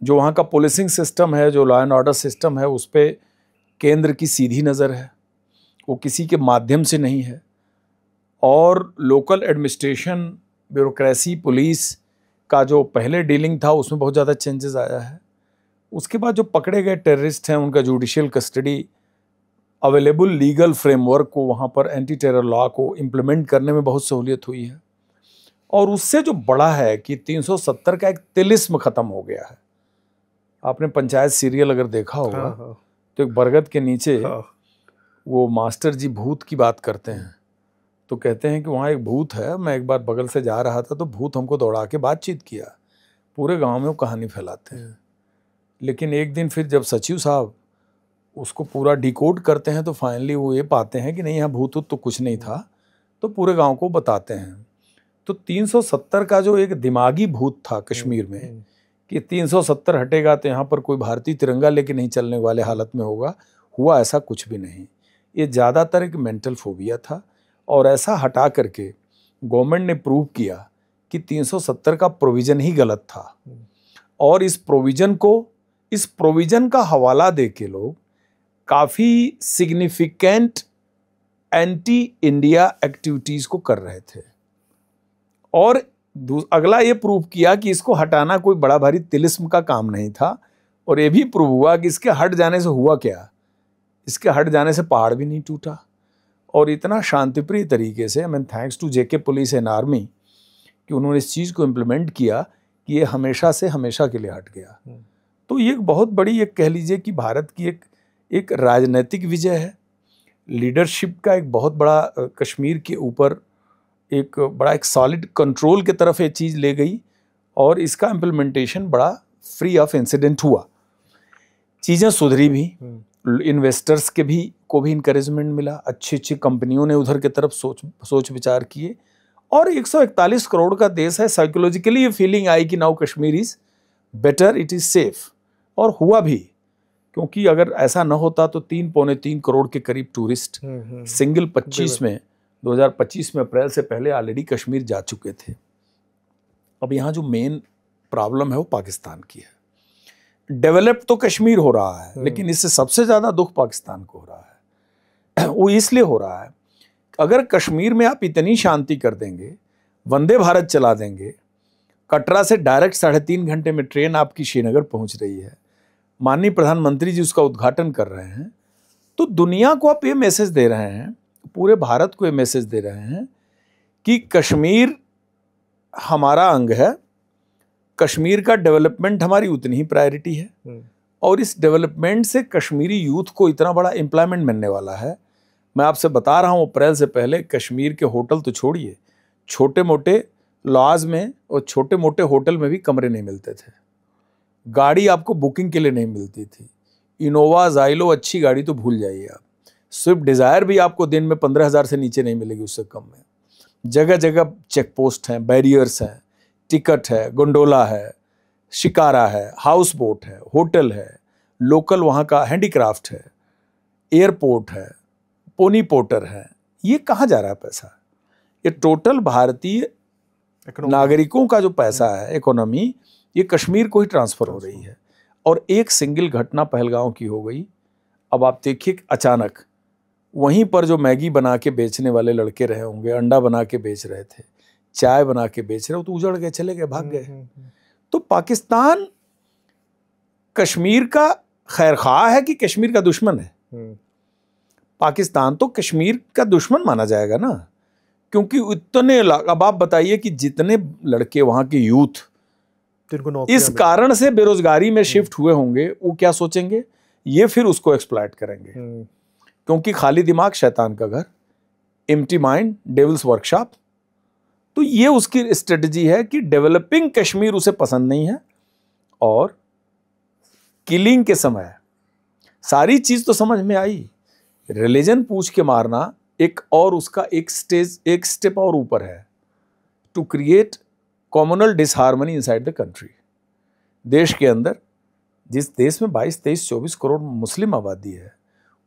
जो वहाँ का पुलिसिंग सिस्टम है, जो लॉ एंड ऑर्डर सिस्टम है, उस पर केंद्र की सीधी नज़र है, वो किसी के माध्यम से नहीं है। और लोकल एडमिनिस्ट्रेशन, ब्यूरोक्रेसी, पुलिस का जो पहले डीलिंग था उसमें बहुत ज़्यादा चेंजेस आया है। उसके बाद जो पकड़े गए टेररिस्ट हैं उनका judicial custody, available legal framework को, वहाँ पर एंटी टेरर लॉ को इम्प्लीमेंट करने में बहुत सहूलियत हुई है। और उससे जो बड़ा है कि 370 का एक तिलिस्म खत्म हो गया है। आपने पंचायत सीरियल अगर देखा होगा तो एक बरगद के नीचे वो मास्टर जी भूत की बात करते हैं, तो कहते हैं कि वहाँ एक भूत है, मैं एक बार बगल से जा रहा था तो भूत हमको दौड़ा के बातचीत किया। पूरे गांव में वो कहानी फैलाते हैं, लेकिन एक दिन फिर जब सचिव साहब उसको पूरा डिकोड करते हैं तो फाइनली वो ये पाते हैं कि नहीं, यहाँ भूत तो कुछ नहीं था, तो पूरे गांव को बताते हैं। तो 370 का जो एक दिमागी भूत था कश्मीर में कि 370 हटेगा तो यहाँ पर कोई भारतीय तिरंगा लेके नहीं चलने वाले हालत में होगा, हुआ ऐसा कुछ भी नहीं। ये ज़्यादातर एक मेंटल फोबिया था, और ऐसा हटा करके गवर्नमेंट ने प्रूव किया कि 370 का प्रोविज़न ही गलत था। और इस प्रोविज़न का हवाला दे के लोग काफ़ी सिग्निफिकेंट एंटी इंडिया एक्टिविटीज़ को कर रहे थे। और अगला ये प्रूव किया कि इसको हटाना कोई बड़ा भारी तिलिस्म का काम नहीं था। और ये भी प्रूव हुआ कि इसके हट जाने से हुआ क्या, इसके हट जाने से पहाड़ भी नहीं टूटा। और इतना शांतिप्रिय तरीके से, मैं thanks to JK police and army कि उन्होंने इस चीज़ को इम्प्लीमेंट किया कि ये हमेशा से हमेशा के लिए हट गया। तो ये एक बहुत बड़ी, एक कह लीजिए कि भारत की एक राजनीतिक विजय है। लीडरशिप का एक बहुत बड़ा कश्मीर के ऊपर एक सॉलिड कंट्रोल की तरफ ये चीज़ ले गई, और इसका इम्प्लीमेंटेशन बड़ा फ्री ऑफ इंसिडेंट हुआ। चीज़ें सुधरी भी, इन्वेस्टर्स को भी इंकरेजमेंट मिला, अच्छी अच्छी कंपनियों ने उधर की तरफ सोच विचार किए। और 141 करोड़ का देश है, साइकोलॉजिकली ये फीलिंग आई कि now Kashmir is better, it is safe. और हुआ भी, क्योंकि अगर ऐसा न होता तो 3-3.25 करोड़ के करीब टूरिस्ट सिंगल 2025 में अप्रैल से पहले ऑलरेडी कश्मीर जा चुके थे। अब यहाँ जो मेन प्रॉब्लम है वो पाकिस्तान की है। डेवलप तो कश्मीर हो रहा है, लेकिन इससे सबसे ज़्यादा दुख पाकिस्तान को हो रहा है। वो इसलिए हो रहा है, अगर कश्मीर में आप इतनी शांति कर देंगे, वंदे भारत चला देंगे, कटरा से डायरेक्ट 3.5 घंटे में ट्रेन आपकी श्रीनगर पहुंच रही है, माननीय प्रधानमंत्री जी उसका उद्घाटन कर रहे हैं, तो दुनिया को आप ये मैसेज दे रहे हैं, पूरे भारत को ये मैसेज दे रहे हैं कि कश्मीर हमारा अंग है, कश्मीर का डेवलपमेंट हमारी उतनी ही प्रायोरिटी है। और इस डेवलपमेंट से कश्मीरी यूथ को इतना बड़ा एम्प्लॉयमेंट मिलने वाला है। मैं आपसे बता रहा हूँ, अप्रैल से पहले कश्मीर के होटल तो छोड़िए, छोटे मोटे लॉज में और छोटे मोटे होटल में भी कमरे नहीं मिलते थे। गाड़ी आपको बुकिंग के लिए नहीं मिलती थी। इनोवा, ज़ाइलो, अच्छी गाड़ी तो भूल जाइए आप। स्विफ्ट डिज़ायर भी आपको दिन में 15,000 से नीचे नहीं मिलेगी, उससे कम में। जगह जगह चेक पोस्ट हैं, बैरियर्स हैं, टिकट है, गोंडोला है, शिकारा है, हाउस बोट है, होटल है, लोकल वहाँ का हैंडीक्राफ्ट है, एयरपोर्ट है, पोनी पोर्टर है। ये कहाँ जा रहा है पैसा? ये टोटल भारतीय नागरिकों का जो पैसा है, इकोनॉमी, ये कश्मीर को ही ट्रांसफ़र हो रही है। और एक सिंगल घटना पहलगांव की हो गई। अब आप देखिए, अचानक वहीं पर जो मैगी बना के बेचने वाले लड़के रहे होंगे, अंडा बना के बेच रहे थे, चाय बना के बेच रहे हो, तो उजड़ गए, चले गए, भाग गए। तो पाकिस्तान कश्मीर का खैरख्वाह है कि कश्मीर का दुश्मन है? पाकिस्तान तो कश्मीर का दुश्मन माना जाएगा ना, क्योंकि इतने, अब आप बताइए कि जितने लड़के वहाँ के यूथ इस कारण से बेरोजगारी में शिफ्ट हुए होंगे, वो क्या सोचेंगे? ये फिर उसको एक्सप्लॉइट करेंगे, क्योंकि खाली दिमाग शैतान का घर, एम्प्टी माइंड डेविल्स वर्कशॉप। तो ये उसकी स्ट्रेटजी है कि डेवलपिंग कश्मीर उसे पसंद नहीं है, और किलिंग के समय सारी चीज तो समझ में आई, रिलीजन पूछ के मारना एक और, उसका एक स्टेप और ऊपर है, to create communal disharmony inside the country. देश के अंदर, जिस देश में 22, 23, 24 करोड़ मुस्लिम आबादी है,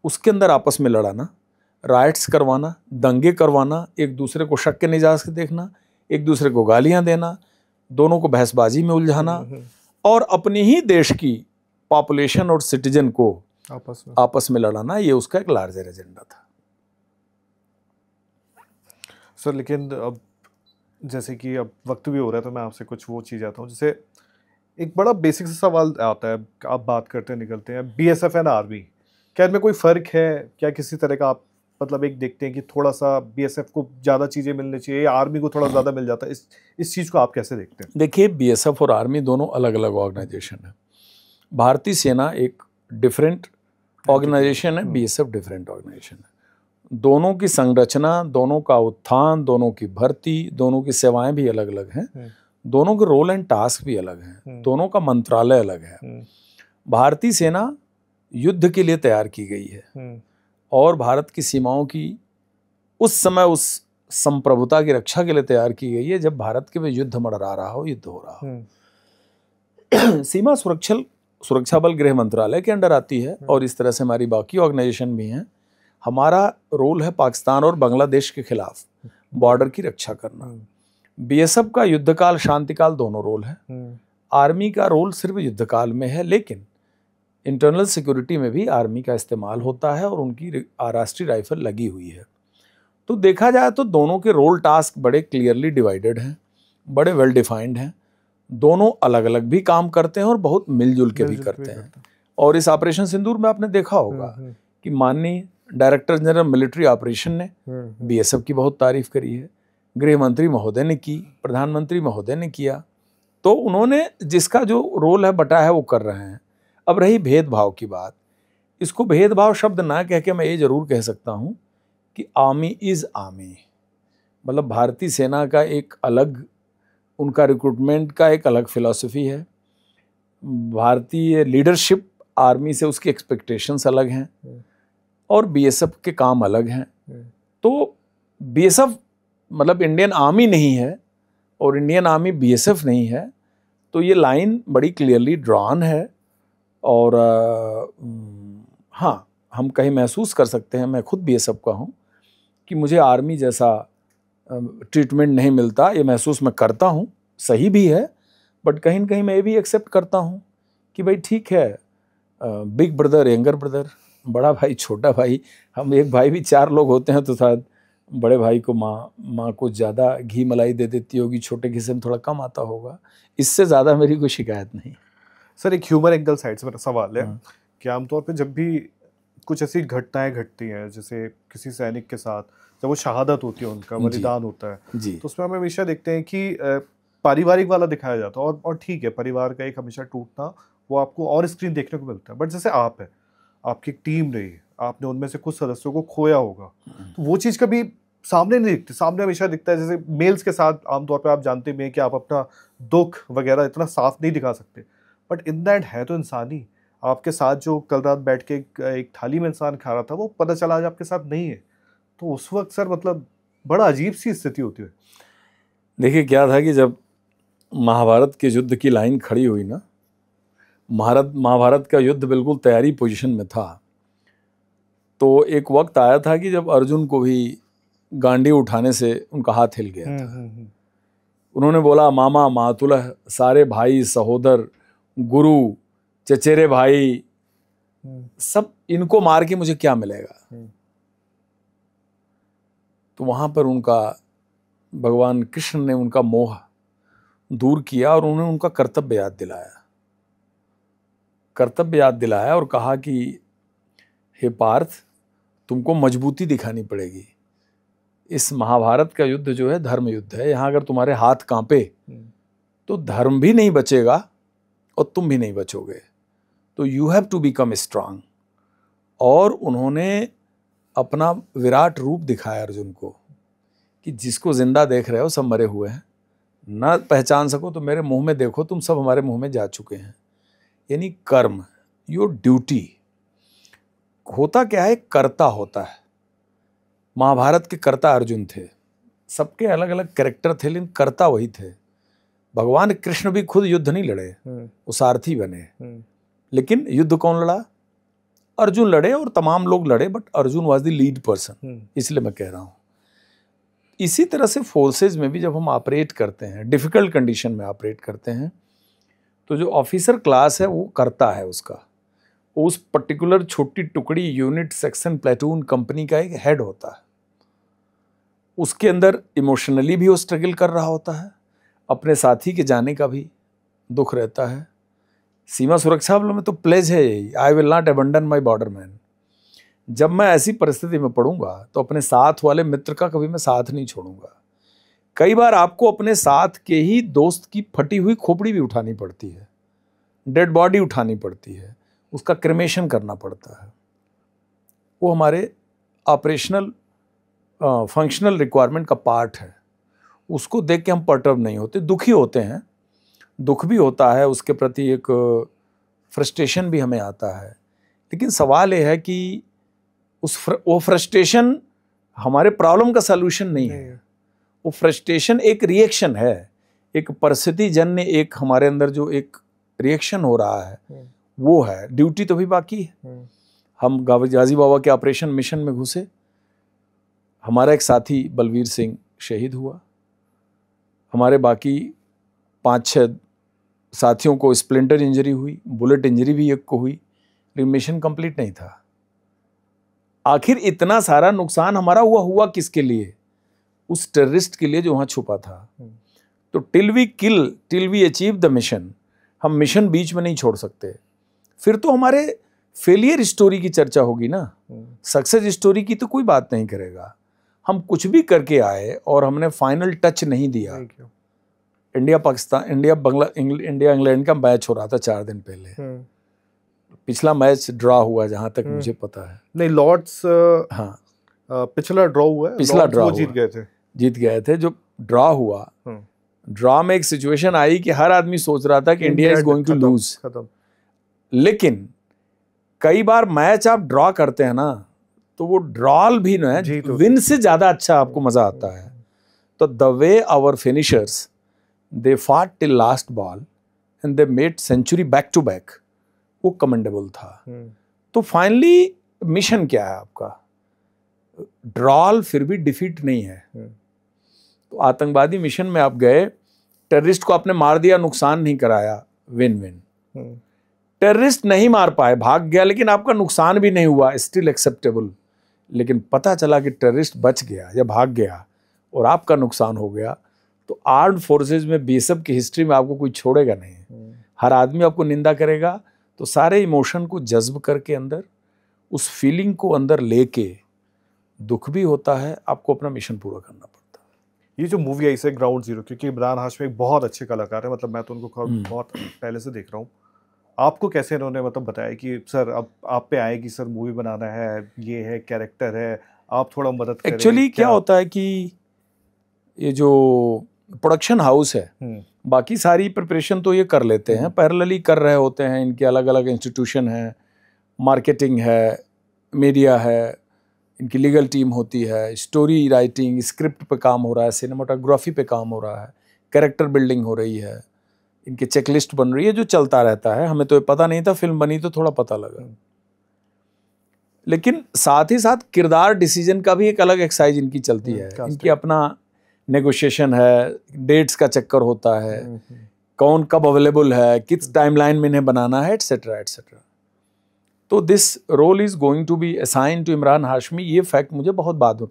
उसके अंदर आपस में लड़ाना, राइट्स करवाना, दंगे करवाना, एक दूसरे को शक के निगाह से देखना, एक दूसरे को गालियां देना, दोनों को बहसबाजी में उलझाना, और अपने ही देश की पॉपुलेशन और सिटीजन को आपस में लड़ाना, ये उसका एक लार्जर एजेंडा था। सर, लेकिन अब जैसे कि अब वक्त भी हो रहा है तो मैं आपसे कुछ वो चीज़ आता हूँ, जैसे एक बड़ा बेसिक सा सवाल आता है, आप बात करते निकलते हैं बीएसएफ एंड आर्मी, क्या इनमें कोई फ़र्क है? क्या किसी तरह का आप मतलब एक देखते हैं कि थोड़ा सा बीएसएफ को ज़्यादा चीज़ें मिलनी चाहिए या आर्मी को थोड़ा ज़्यादा मिल जाता है? इस चीज़ को आप कैसे देखते हैं? देखिए, बीएसएफ और आर्मी दोनों अलग अलग ऑर्गेनाइजेशन है। भारतीय सेना एक डिफरेंट ऑर्गेनाइजेशन है, बीएसएफ डिफरेंट ऑर्गेनाइजेशन है। दोनों की संरचना, दोनों का उत्थान, दोनों की भर्ती, दोनों की सेवाएं भी अलग अलग हैं। दोनों के रोल एंड टास्क भी अलग हैं। दोनों का मंत्रालय अलग है। भारतीय सेना युद्ध के लिए तैयार की गई है और भारत की सीमाओं की उस समय उस संप्रभुता की रक्षा के लिए तैयार की गई है जब भारत के में युद्ध मड़रा रहा हो, युद्ध हो रहा हो। सीमा सुरक्षा बल गृह मंत्रालय के अंडर आती है और इस तरह से हमारी बाकी ऑर्गेनाइजेशन भी हैं। हमारा रोल है पाकिस्तान और बांग्लादेश के खिलाफ बॉर्डर की रक्षा करना। बीएसएफ का युद्धकाल शांतिकाल दोनों रोल है। आर्मी का रोल सिर्फ युद्धकाल में है, लेकिन इंटरनल सिक्योरिटी में भी आर्मी का इस्तेमाल होता है और उनकी राष्ट्रीय राइफल लगी हुई है। तो देखा जाए तो दोनों के रोल टास्क बड़े क्लियरली डिवाइडेड हैं, बड़े वेल डिफाइंड हैं। दोनों अलग अलग भी काम करते हैं और बहुत मिलजुल के भी करते हैं। और इस ऑपरेशन सिंदूर में आपने देखा होगा कि माननीय डायरेक्टर जनरल मिलिट्री ऑपरेशन ने बीएसएफ की बहुत तारीफ करी है, गृह मंत्री महोदय ने की, प्रधानमंत्री महोदय ने किया। तो उन्होंने जिसका जो रोल है बटा है वो कर रहे हैं। अब रही भेदभाव की बात, इसको भेदभाव शब्द ना कह के मैं ये जरूर कह सकता हूँ कि आर्मी इज़ आर्मी, मतलब भारतीय सेना का एक अलग, उनका रिक्रूटमेंट का एक अलग फिलॉसफी है। भारतीय लीडरशिप आर्मी से उसकी एक्सपेक्टेशंस अलग हैं और बीएसएफ के काम अलग हैं। तो बीएसएफ मतलब इंडियन आर्मी नहीं है और इंडियन आर्मी बीएसएफ नहीं है, तो ये लाइन बड़ी क्लियरली ड्रॉन है। और हाँ, हम कहीं महसूस कर सकते हैं, मैं खुद बीएसएफ का हूँ, कि मुझे आर्मी जैसा ट्रीटमेंट नहीं मिलता। ये महसूस मैं करता हूँ, सही भी है, बट कहीं ना कहीं मैं ये भी एक्सेप्ट करता हूँ कि भाई ठीक है, बिग ब्रदर यंगर ब्रदर, बड़ा भाई छोटा भाई, हम एक भाई भी 4 लोग होते हैं तो शायद बड़े भाई को माँ कुछ ज़्यादा घी मलाई दे देती होगी, छोटे किस्म में थोड़ा कम आता होगा। इससे ज़्यादा मेरी कोई शिकायत नहीं। सर, एक ह्यूमर एंगल साइड से मेरा सवाल है कि आमतौर पे जब भी कुछ ऐसी घटनाएं घटती हैं, जैसे किसी सैनिक के साथ जब वो शहादत होती है, उनका बलिदान होता है, तो उसमें हम हमेशा देखते हैं कि पारिवारिक वाला दिखाया जाता है और ठीक है, परिवार का एक हमेशा टूटना वो आपको और स्क्रीन देखने को मिलता है। बट जैसे आप है, आपकी टीम रही, आपने उनमें से कुछ सदस्यों को खोया होगा, तो वो चीज़ कभी सामने नहीं दिखती। सामने हमेशा दिखता है, जैसे मेल्स के साथ आमतौर पर आप जानते भी हैं कि आप अपना दुख वगैरह इतना साफ नहीं दिखा सकते, बट इन दैट है तो इंसानी। आपके साथ जो कल रात बैठ के एक थाली में इंसान खा रहा था, वो पता चला आज आपके साथ नहीं है, तो उस वक्त सर मतलब बड़ा अजीब सी स्थिति होती है। देखिए क्या था कि जब महाभारत के युद्ध की लाइन खड़ी हुई ना, महाभारत का युद्ध बिल्कुल तैयारी पोजीशन में था, तो एक वक्त आया था कि जब अर्जुन को भी गांडी उठाने से उनका हाथ हिल गया था। उन्होंने बोला, मामा मातुलह, सारे भाई सहोदर, गुरु, चचेरे भाई, सब इनको मार के मुझे क्या मिलेगा। तो वहां पर उनका भगवान कृष्ण ने उनका मोह दूर किया और उन्होंने उनका कर्तव्य याद दिलाया और कहा कि हे पार्थ, तुमको मजबूती दिखानी पड़ेगी। इस महाभारत का युद्ध जो है धर्म युद्ध है। यहाँ अगर तुम्हारे हाथ कांपे तो धर्म भी नहीं बचेगा और तुम भी नहीं बचोगे। तो you have to become strong. और उन्होंने अपना विराट रूप दिखाया अर्जुन को कि जिसको जिंदा देख रहे हो सब मरे हुए हैं, ना पहचान सको तो मेरे मुंह में देखो, तुम सब हमारे मुंह में जा चुके हैं। यानी कर्म, योर ड्यूटी। होता क्या है, कर्ता होता है। महाभारत के कर्ता अर्जुन थे, सबके अलग अलग कैरेक्टर थे, लेकिन कर्ता वही थे। भगवान कृष्ण भी खुद युद्ध नहीं लड़े, वो सारथी बने। लेकिन युद्ध कौन लड़ा? अर्जुन लड़े और तमाम लोग लड़े, but Arjun was the lead person. इसलिए मैं कह रहा हूँ इसी तरह से फोर्सेज में भी जब हम ऑपरेट करते हैं, डिफिकल्ट कंडीशन में ऑपरेट करते हैं, तो जो ऑफिसर क्लास है वो करता है उसका, उस पर्टिकुलर छोटी टुकड़ी, यूनिट, सेक्शन, प्लेटून, कंपनी का एक हेड होता है। उसके अंदर इमोशनली भी वो स्ट्रगल कर रहा होता है, अपने साथी के जाने का भी दुख रहता है। सीमा सुरक्षा बलों में तो प्लेज है यही, I will not abandon my border man. जब मैं ऐसी परिस्थिति में पड़ूंगा तो अपने साथ वाले मित्र का कभी मैं साथ नहीं छोड़ूंगा। कई बार आपको अपने साथ के ही दोस्त की फटी हुई खोपड़ी भी उठानी पड़ती है, डेड बॉडी उठानी पड़ती है, उसका क्रेमेशन करना पड़ता है। वो हमारे ऑपरेशनल फंक्शनल रिक्वायरमेंट का पार्ट है। उसको देख के हम पर्टर्ब नहीं होते, दुखी होते हैं, दुख भी होता है, उसके प्रति एक फ्रस्ट्रेशन भी हमें आता है। लेकिन सवाल ये है कि वो फ्रस्ट्रेशन हमारे प्रॉब्लम का सलूशन नहीं है। वो फ्रस्ट्रेशन एक रिएक्शन है, एक परिस्थिति जन्य एक हमारे अंदर जो एक रिएक्शन हो रहा है वो है। ड्यूटी तो भी बाकी है। हम गाजी बाबा के ऑपरेशन मिशन में घुसे, हमारा एक साथी बलवीर सिंह शहीद हुआ, हमारे बाकी 5-6 साथियों को स्प्लिंटर इंजरी हुई, बुलेट इंजरी भी एक को हुई, लेकिन मिशन कंप्लीट नहीं था। आखिर इतना सारा नुकसान हमारा हुआ किसके लिए? उस टेररिस्ट के लिए जो वहां छुपा था। तो till we achieve the mission, हम मिशन बीच में नहीं छोड़ सकते। फिर तो हमारे फेलियर स्टोरी की चर्चा होगी ना, सक्सेस स्टोरी की तो कोई बात नहीं करेगा। हम कुछ भी करके आए और हमने फाइनल टच नहीं दिया। इंडिया इंग्लैंड का मैच हो रहा था 4 दिन पहले, पिछला मैच ड्रॉ हुआ जहां तक मुझे पता है। नहीं, लॉर्ड्स हाँ पिछला ड्रॉ हुआ है, पिछला ड्रॉ जीत गए थे। जो ड्रॉ हुआ, ड्रॉ में एक सिचुएशन आई कि हर आदमी सोच रहा था कि India is going to lose. लेकिन कई बार मैच आप ड्रॉ करते हैं ना, तो वो ड्रॉल भी ना है, विन से ज्यादा अच्छा आपको मजा आता है। तो the way our finishers they fought till last ball and they made century back to back, वो कमेंडेबल था। तो फाइनली मिशन क्या है आपका? ड्रॉल फिर भी डिफीट नहीं है। तो आतंकवादी मिशन में आप गए, टेररिस्ट को आपने मार दिया, नुकसान नहीं कराया, विन विन। टेररिस्ट नहीं मार पाए, भाग गया, लेकिन आपका नुकसान भी नहीं हुआ, स्टिल एक्सेप्टेबल। लेकिन पता चला कि टेररिस्ट बच गया या भाग गया और आपका नुकसान हो गया, तो आर्म्ड फोर्सेस में बीएसएफ की हिस्ट्री में आपको कोई छोड़ेगा नहीं। हर आदमी आपको निंदा करेगा। तो सारे इमोशन को जज्ब करके अंदर उस फीलिंग को अंदर लेके दुख भी होता है, आपको अपना मिशन पूरा करना पड़ता है। ये जो मूवी आई से ग्राउंड जीरो, क्योंकि इमरान हाशमी एक बहुत अच्छे कलाकार है, मतलब मैं तो उनको बहुत पहले से देख रहा हूँ। आपको कैसे इन्होंने मतलब बताया कि सर अब आप पे आए कि सर मूवी बनाना है, ये है कैरेक्टर है, आप थोड़ा मदद करें? एक्चुअली क्या होता है कि ये जो प्रोडक्शन हाउस है, बाकी सारी प्रिपरेशन तो ये कर लेते हैं, पैरेलली कर रहे होते हैं। इनके अलग अलग इंस्टीट्यूशन है, मार्केटिंग है, मीडिया है, इनकी लीगल टीम होती है, स्टोरी राइटिंग, स्क्रिप्ट पे काम हो रहा है, सिनेमाटोग्राफी पे काम हो रहा है, कैरेक्टर बिल्डिंग हो रही है, इनकी चेकलिस्ट बन रही है, जो चलता रहता है। हमें तो ये पता नहीं था, फिल्म बनी तो थोड़ा पता लगा। लेकिन साथ ही साथ किरदार डिसीजन का भी एक अलग एक्सरसाइज इनकी चलती है। इनकी अपना नेगोशिएशन है, डेट्स का चक्कर होता है, कौन कब अवेलेबल है, किस टाइमलाइन में इन्हें बनाना है, एटसेट्रा एटसेट्रा। तो this role is going to be assign to Imran Hashmi. ये फैक्ट मुझे बहुत बाद में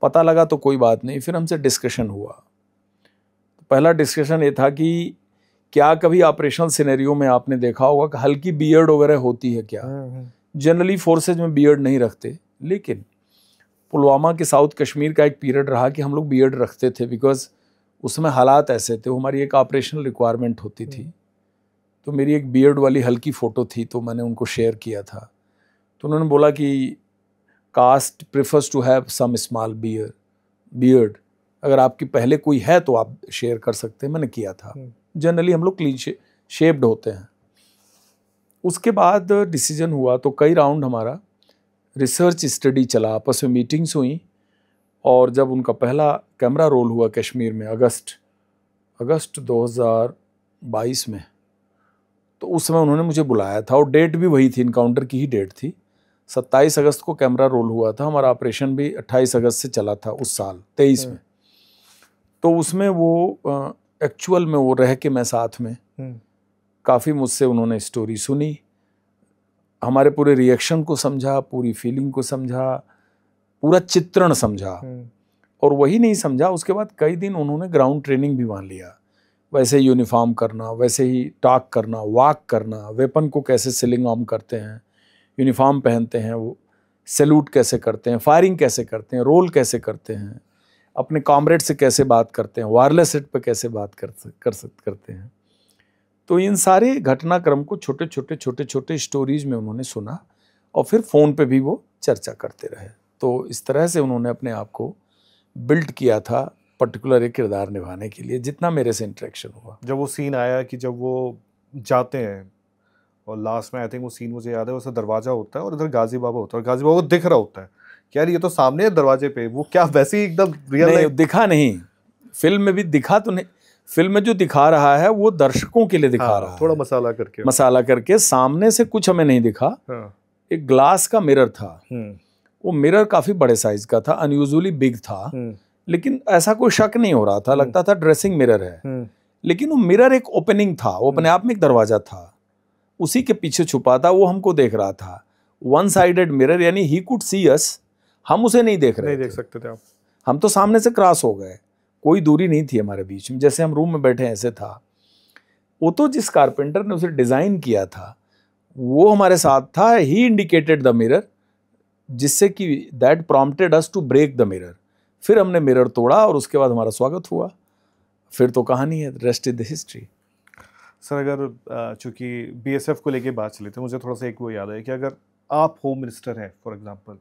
पता लगा तो कोई बात नहीं, फिर हमसे डिस्कशन हुआ। पहला डिस्कशन ये था कि क्या कभी ऑपरेशनल सिनेरियो में आपने देखा होगा कि हल्की बियर्ड वगैरह होती है क्या? जनरली फोर्सेज में बियर्ड नहीं रखते, लेकिन पुलवामा के साउथ कश्मीर का एक पीरियड रहा कि हम लोग बियर्ड रखते थे, बिकॉज उसमें हालात ऐसे थे, हमारी एक ऑपरेशनल रिक्वायरमेंट होती थी। तो मेरी एक बियर्ड वाली हल्की फ़ोटो थी, तो मैंने उनको शेयर किया था। तो उन्होंने बोला कि cast prefers to have some small beard, अगर आपकी पहले कोई है तो आप शेयर कर सकते हैं। मैंने किया था। जनरली हम लोग क्लीन शेप्ड होते हैं। उसके बाद डिसीजन हुआ, तो कई राउंड हमारा रिसर्च स्टडी चला, आपस में मीटिंग्स हुई। और जब उनका पहला कैमरा रोल हुआ कश्मीर में अगस्त 2022 में, तो उस समय उन्होंने मुझे बुलाया था और डेट भी वही थी, इनकाउंटर की ही डेट थी। 27 अगस्त को कैमरा रोल हुआ था। हमारा ऑपरेशन भी 28 अगस्त से चला था उस साल 23 में। तो उसमें वो एक्चुअल में वो रह के मैं साथ में काफ़ी मुझसे उन्होंने स्टोरी सुनी, हमारे पूरे रिएक्शन को समझा, पूरी फीलिंग को समझा, पूरा चित्रण समझा, और वही नहीं समझा, उसके बाद कई दिन उन्होंने ग्राउंड ट्रेनिंग भी मान लिया। वैसे ही यूनिफॉर्म करना, वैसे ही टॉक करना, वॉक करना, वेपन को कैसे सिलिंग आर्म करते हैं, यूनिफॉर्म पहनते हैं, वो सैल्यूट कैसे करते हैं, फायरिंग कैसे करते हैं, रोल कैसे करते हैं, अपने कॉमरेड से कैसे बात करते हैं, वायरलेस सेट पे कैसे बात करते हैं। तो इन सारे घटनाक्रम को छोटे छोटे स्टोरीज में उन्होंने सुना और फिर फ़ोन पे भी वो चर्चा करते रहे। तो इस तरह से उन्होंने अपने आप को बिल्ड किया था पर्टिकुलर एक किरदार निभाने के लिए, जितना मेरे से इंटरेक्शन हुआ। जब वो सीन आया कि जब वो जाते हैं और लास्ट में आई थिंक वो सीन मुझे याद है, उसका दरवाजा होता है और इधर गाजी बाबा होता है और गाजी बाबा को दिख रहा होता है कि यार ये तो सामने है दरवाजे पे, वो क्या वैसे ही एकदम रियल नहीं दिखा नहीं, फिल्म में भी दिखा तो नहीं, फिल्म में जो दिखा रहा है वो दर्शकों के लिए दिखा रहा है, थोड़ा मसाला करके सामने से कुछ हमें नहीं दिखा। एक ग्लास का मिरर था, वो मिरर काफी बड़े साइज का था, अनयूजुअली बिग था, लेकिन ऐसा कोई शक नहीं हो रहा था, लगता था ड्रेसिंग मिरर है, लेकिन वो मिरर एक ओपनिंग था, वो अपने आप में एक दरवाजा था, उसी के पीछे छुपा था, वो हमको देख रहा था। वन साइडेड मिरर, यानी ही कुड सी अस, हम उसे नहीं देख सकते थे आप, हम तो सामने से क्रॉस हो गए, कोई दूरी नहीं थी हमारे बीच में, जैसे हम रूम में बैठे ऐसे था। वो तो जिस कारपेंटर ने उसे डिजाइन किया था वो हमारे साथ था, ही इंडिकेटेड द मिरर, जिससे कि that prompted us to break the mirror. फिर हमने मिरर तोड़ा और उसके बाद हमारा स्वागत हुआ, फिर तो कहानी है, rest is the history. Sir अगर चूंकि बीएसएफ को लेके बात चली थी, मुझे थोड़ा सा एक वो याद है कि अगर आप होम मिनिस्टर हैं फॉर एग्जांपल,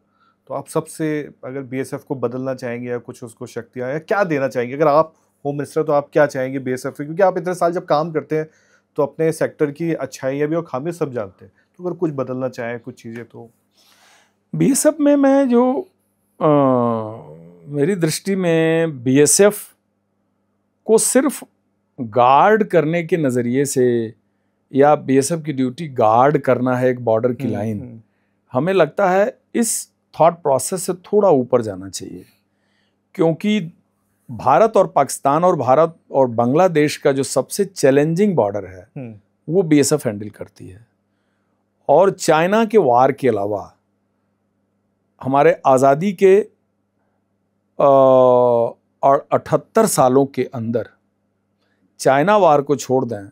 तो आप सबसे अगर बीएसएफ को बदलना चाहेंगे या कुछ उसको शक्तियाँ या क्या देना चाहेंगे, अगर आप होम मिनिस्टर तो आप क्या चाहेंगे बीएसएफ से, क्योंकि आप इतने साल जब काम करते हैं तो अपने सेक्टर की अच्छाइयाँ भी और खामियां सब जानते हैं, तो अगर कुछ बदलना चाहें कुछ चीज़ें तो बीएसएफ में मैं जो मेरी दृष्टि में बीएसएफ को सिर्फ गार्ड करने के नज़रिए से, या बीएसएफ की ड्यूटी गार्ड करना है एक बॉर्डर की लाइन, हमें लगता है इस थॉट प्रोसेस से थोड़ा ऊपर जाना चाहिए। क्योंकि भारत और पाकिस्तान और भारत और बांग्लादेश का जो सबसे चैलेंजिंग बॉर्डर है वो बीएसएफ हैंडल करती है। और चाइना के वार के अलावा हमारे आज़ादी के 78 सालों के अंदर चाइना वार को छोड़ दें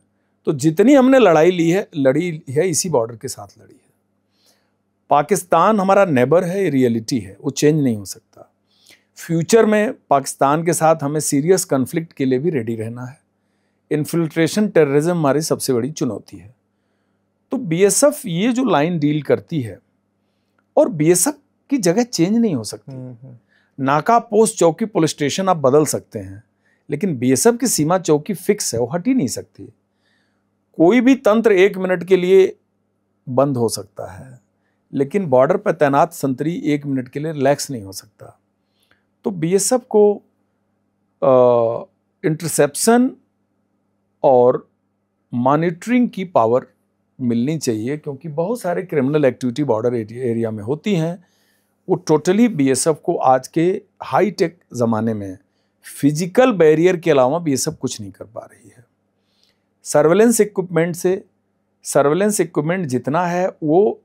तो जितनी हमने लड़ी है इसी बॉर्डर के साथ लड़ी है। पाकिस्तान हमारा नेबर है, ये रियलिटी है, वो चेंज नहीं हो सकता। फ्यूचर में पाकिस्तान के साथ हमें सीरियस कन्फ्लिक्ट के लिए भी रेडी रहना है। इन्फिल्ट्रेशन टेररिज्म हमारी सबसे बड़ी चुनौती है। तो बीएसएफ ये जो लाइन डील करती है, और बीएसएफ की जगह चेंज नहीं हो सकती। नाका पोस्ट चौकी पुलिस स्टेशन आप बदल सकते हैं, लेकिन बीएसएफ की सीमा चौकी फिक्स है, वो हट ही नहीं सकती। कोई भी तंत्र 1 मिनट के लिए बंद हो सकता है, लेकिन बॉर्डर पर तैनात संतरी 1 मिनट के लिए रिलैक्स नहीं हो सकता। तो बीएसएफ को इंटरसेप्शन और मॉनिटरिंग की पावर मिलनी चाहिए, क्योंकि बहुत सारे क्रिमिनल एक्टिविटी बॉर्डर एरिया में होती हैं। वो टोटली बीएसएफ को आज के हाई टेक ज़माने में फिजिकल बैरियर के अलावा बीएसएफ कुछ नहीं कर पा रही है। सर्वेलेंस इक्विपमेंट जितना है वो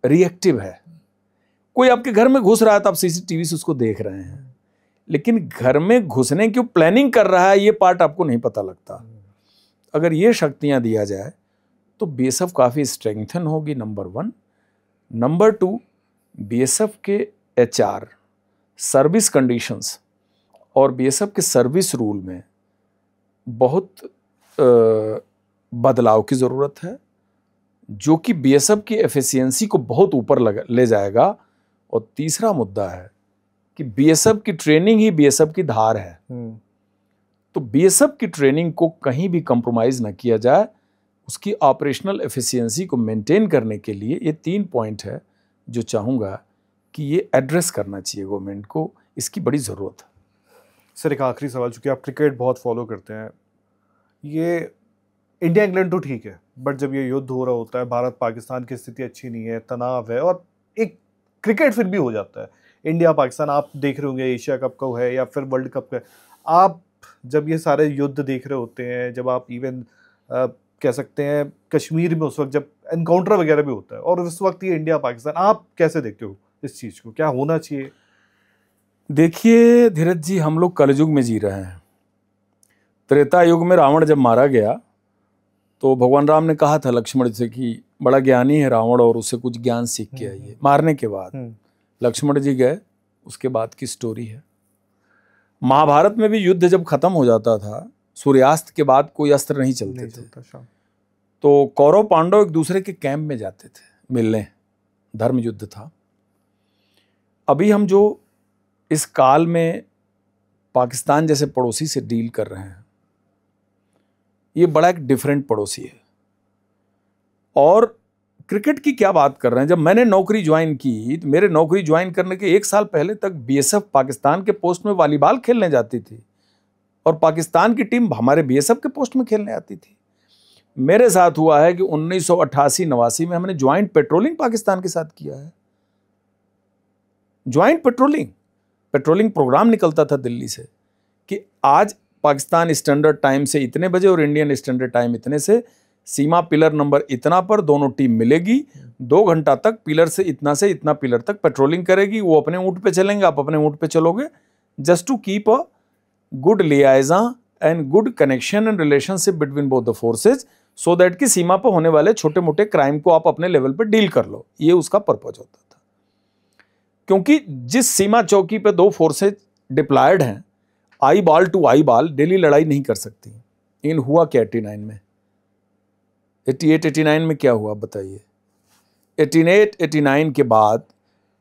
रिएक्टिव है। कोई आपके घर में घुस रहा है तो आप सीसीटीवी से उसको देख रहे हैं, लेकिन घर में घुसने की प्लानिंग कर रहा है ये पार्ट आपको नहीं पता लगता। अगर ये शक्तियां दिया जाए तो बीएसएफ काफ़ी स्ट्रेंथन होगी, नंबर 1। नंबर 2, बीएसएफ के एचआर सर्विस कंडीशंस और बीएसएफ के सर्विस रूल में बहुत बदलाव की ज़रूरत है, जो कि बीएसएफ की एफिशिएंसी को बहुत ऊपर ले जाएगा। और तीसरा मुद्दा है कि बीएसएफ की ट्रेनिंग ही बीएसएफ की धार है। तो बीएसएफ की ट्रेनिंग को कहीं भी कंप्रोमाइज़ ना किया जाए। उसकी ऑपरेशनल एफिशिएंसी को मेंटेन करने के लिए ये 3 पॉइंट है जो चाहूँगा कि ये एड्रेस करना चाहिए गवर्नमेंट को, इसकी बड़ी ज़रूरत है। सर एक आखिरी सवाल, चूँकि आप क्रिकेट बहुत फॉलो करते हैं, ये इंडिया इंग्लैंड तो ठीक है, बट जब ये युद्ध हो रहा होता है, भारत पाकिस्तान की स्थिति अच्छी नहीं है, तनाव है, और एक क्रिकेट फिर भी हो जाता है, इंडिया पाकिस्तान आप देख रहे होंगे, एशिया कप का है या फिर वर्ल्ड कप का, आप जब ये सारे युद्ध देख रहे होते हैं, जब आप इवन कह सकते हैं कश्मीर में उस वक्त जब एनकाउंटर वगैरह भी होता है, और उस वक्त ये इंडिया पाकिस्तान, आप कैसे देखते हो इस चीज़ को, क्या होना चाहिए? देखिए धीरज जी, हम लोग कलयुग में जी रहे हैं। त्रेता युग में रावण जब मारा गया तो भगवान राम ने कहा था लक्ष्मण से कि बड़ा ज्ञानी है रावण और उससे कुछ ज्ञान सीख के आइए। मारने के बाद लक्ष्मण जी गए, उसके बाद की स्टोरी है। महाभारत में भी युद्ध जब खत्म हो जाता था, सूर्यास्त के बाद कोई अस्त्र नहीं चलते थे, तो कौरव पांडव एक दूसरे के कैंप में जाते थे मिलने, धर्म युद्ध था। अभी हम जो इस काल में पाकिस्तान जैसे पड़ोसी से डील कर रहे हैं, ये बड़ा एक डिफरेंट पड़ोसी है। और क्रिकेट की क्या बात कर रहे हैं, जब मैंने नौकरी ज्वाइन की तो मेरे नौकरी ज्वाइन करने के 1 साल पहले तक बीएसएफ पाकिस्तान के पोस्ट में वॉलीबॉल खेलने जाती थी और पाकिस्तान की टीम हमारे बीएसएफ के पोस्ट में खेलने आती थी। मेरे साथ हुआ है कि 1988-89 में हमने ज्वाइंट पेट्रोलिंग पाकिस्तान के साथ किया है। ज्वाइंट पेट्रोलिंग प्रोग्राम निकलता था दिल्ली से कि आज पाकिस्तान स्टैंडर्ड टाइम से इतने बजे और इंडियन स्टैंडर्ड टाइम इतने से सीमा पिलर नंबर इतना पर दोनों टीम मिलेगी, 2 घंटा तक पिलर से इतना पिलर तक पेट्रोलिंग करेगी। वो अपने ऊँट पे चलेंगे, आप अपने ऊँट पे चलोगे, just to keep a good liaison and good connection and relationship between both the forces, so that कि सीमा पर होने वाले छोटे मोटे क्राइम को आप अपने लेवल पर डील कर लो। ये उसका पर्पज होता था, क्योंकि जिस सीमा चौकी पे 2 फोर्सेज डिप्लॉयड हैं, eyeball to eyeball daily लड़ाई नहीं कर सकती। इन हुआ क्या 89 में, 88-89 में क्या हुआ बताइए। 88-89 के बाद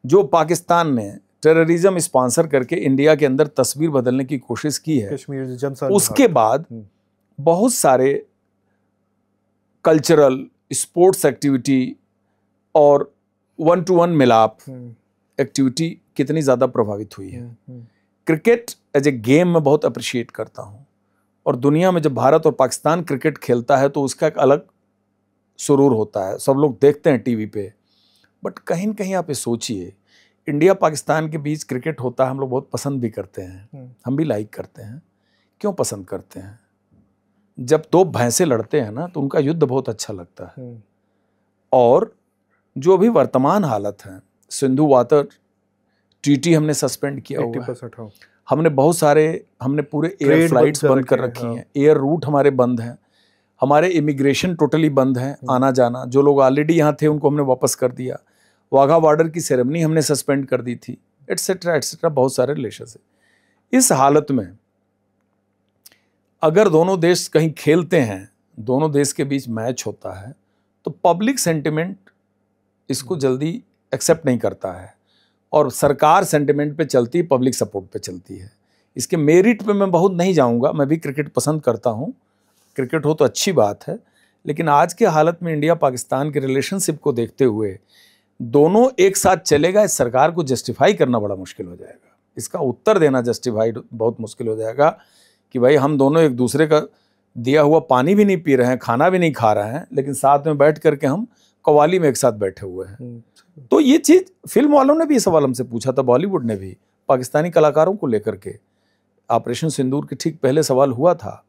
जो पाकिस्तान ने टेररिज्म स्पॉन्सर करके इंडिया के अंदर तस्वीर बदलने की कोशिश की है, उसके बाद बहुत सारे कल्चरल, स्पोर्ट्स एक्टिविटी और 1-to-1 मिलाप एक्टिविटी कितनी ज़्यादा प्रभावित हुई है। क्रिकेट एज ए गेम में बहुत अप्रिशिएट करता हूँ, और दुनिया में जब भारत और पाकिस्तान क्रिकेट खेलता है तो उसका एक अलग सुरूर होता है, सब लोग देखते हैं टीवी पे। बट कहीं न कहीं आप ये सोचिए, इंडिया पाकिस्तान के बीच क्रिकेट होता है, हम लोग बहुत पसंद भी करते हैं, हम भी लाइक करते हैं। क्यों पसंद करते हैं? जब 2 भैंसे लड़ते हैं ना तो उनका युद्ध बहुत अच्छा लगता है। और जो अभी वर्तमान हालत है, सिंधु वाटर ट्रीटी हमने सस्पेंड किया हुआ है, हमने पूरे एयर फ्लाइट्स बंद कर रखी हैं, एयर रूट हमारे बंद हैं, हमारे इमिग्रेशन टोटली बंद है, आना जाना। जो लोग ऑलरेडी यहाँ थे उनको हमने वापस कर दिया। वाघा बॉर्डर की सेरेमनी हमने सस्पेंड कर दी थी, एटसेट्रा एटसेट्रा, बहुत सारे रिलेशन है। इस हालत में अगर दोनों देश कहीं खेलते हैं, दोनों देश के बीच मैच होता है, तो पब्लिक सेंटिमेंट इसको जल्दी एक्सेप्ट नहीं करता है, और सरकार सेंटिमेंट पे चलती है, पब्लिक सपोर्ट पे चलती है। इसके मेरिट पे मैं बहुत नहीं जाऊंगा, मैं भी क्रिकेट पसंद करता हूँ, क्रिकेट हो तो अच्छी बात है, लेकिन आज के हालत में इंडिया पाकिस्तान के रिलेशनशिप को देखते हुए दोनों एक साथ चलेगा, इस सरकार को जस्टिफाई करना बड़ा मुश्किल हो जाएगा। इसका उत्तर देना जस्टिफाइड बहुत मुश्किल हो जाएगा कि भाई हम दोनों एक दूसरे का दिया हुआ पानी भी नहीं पी रहे हैं, खाना भी नहीं खा रहे हैं, लेकिन साथ में बैठ करके हम कव्वाली में एक साथ बैठे हुए हैं। तो ये चीज़ फिल्म वालों ने भी ये सवाल हमसे पूछा था, बॉलीवुड ने भी पाकिस्तानी कलाकारों को लेकर के, ऑपरेशन सिंदूर के ठीक पहले सवाल हुआ था।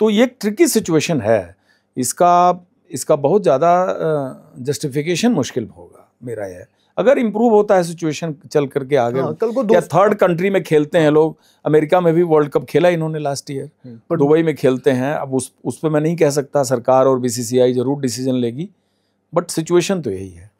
तो ये एक ट्रिकी सिचुएशन है, इसका बहुत ज़्यादा जस्टिफिकेशन मुश्किल होगा। मेरा यह अगर इम्प्रूव होता है सिचुएशन चल करके आगे, कल को या थर्ड कंट्री में खेलते हैं लोग, अमेरिका में भी वर्ल्ड कप खेला इन्होंने लास्ट ईयर, दुबई में खेलते हैं। अब उस पर मैं नहीं कह सकता, सरकार और बीसीसीआई जरूर डिसीजन लेगी, बट सिचुएशन तो यही है।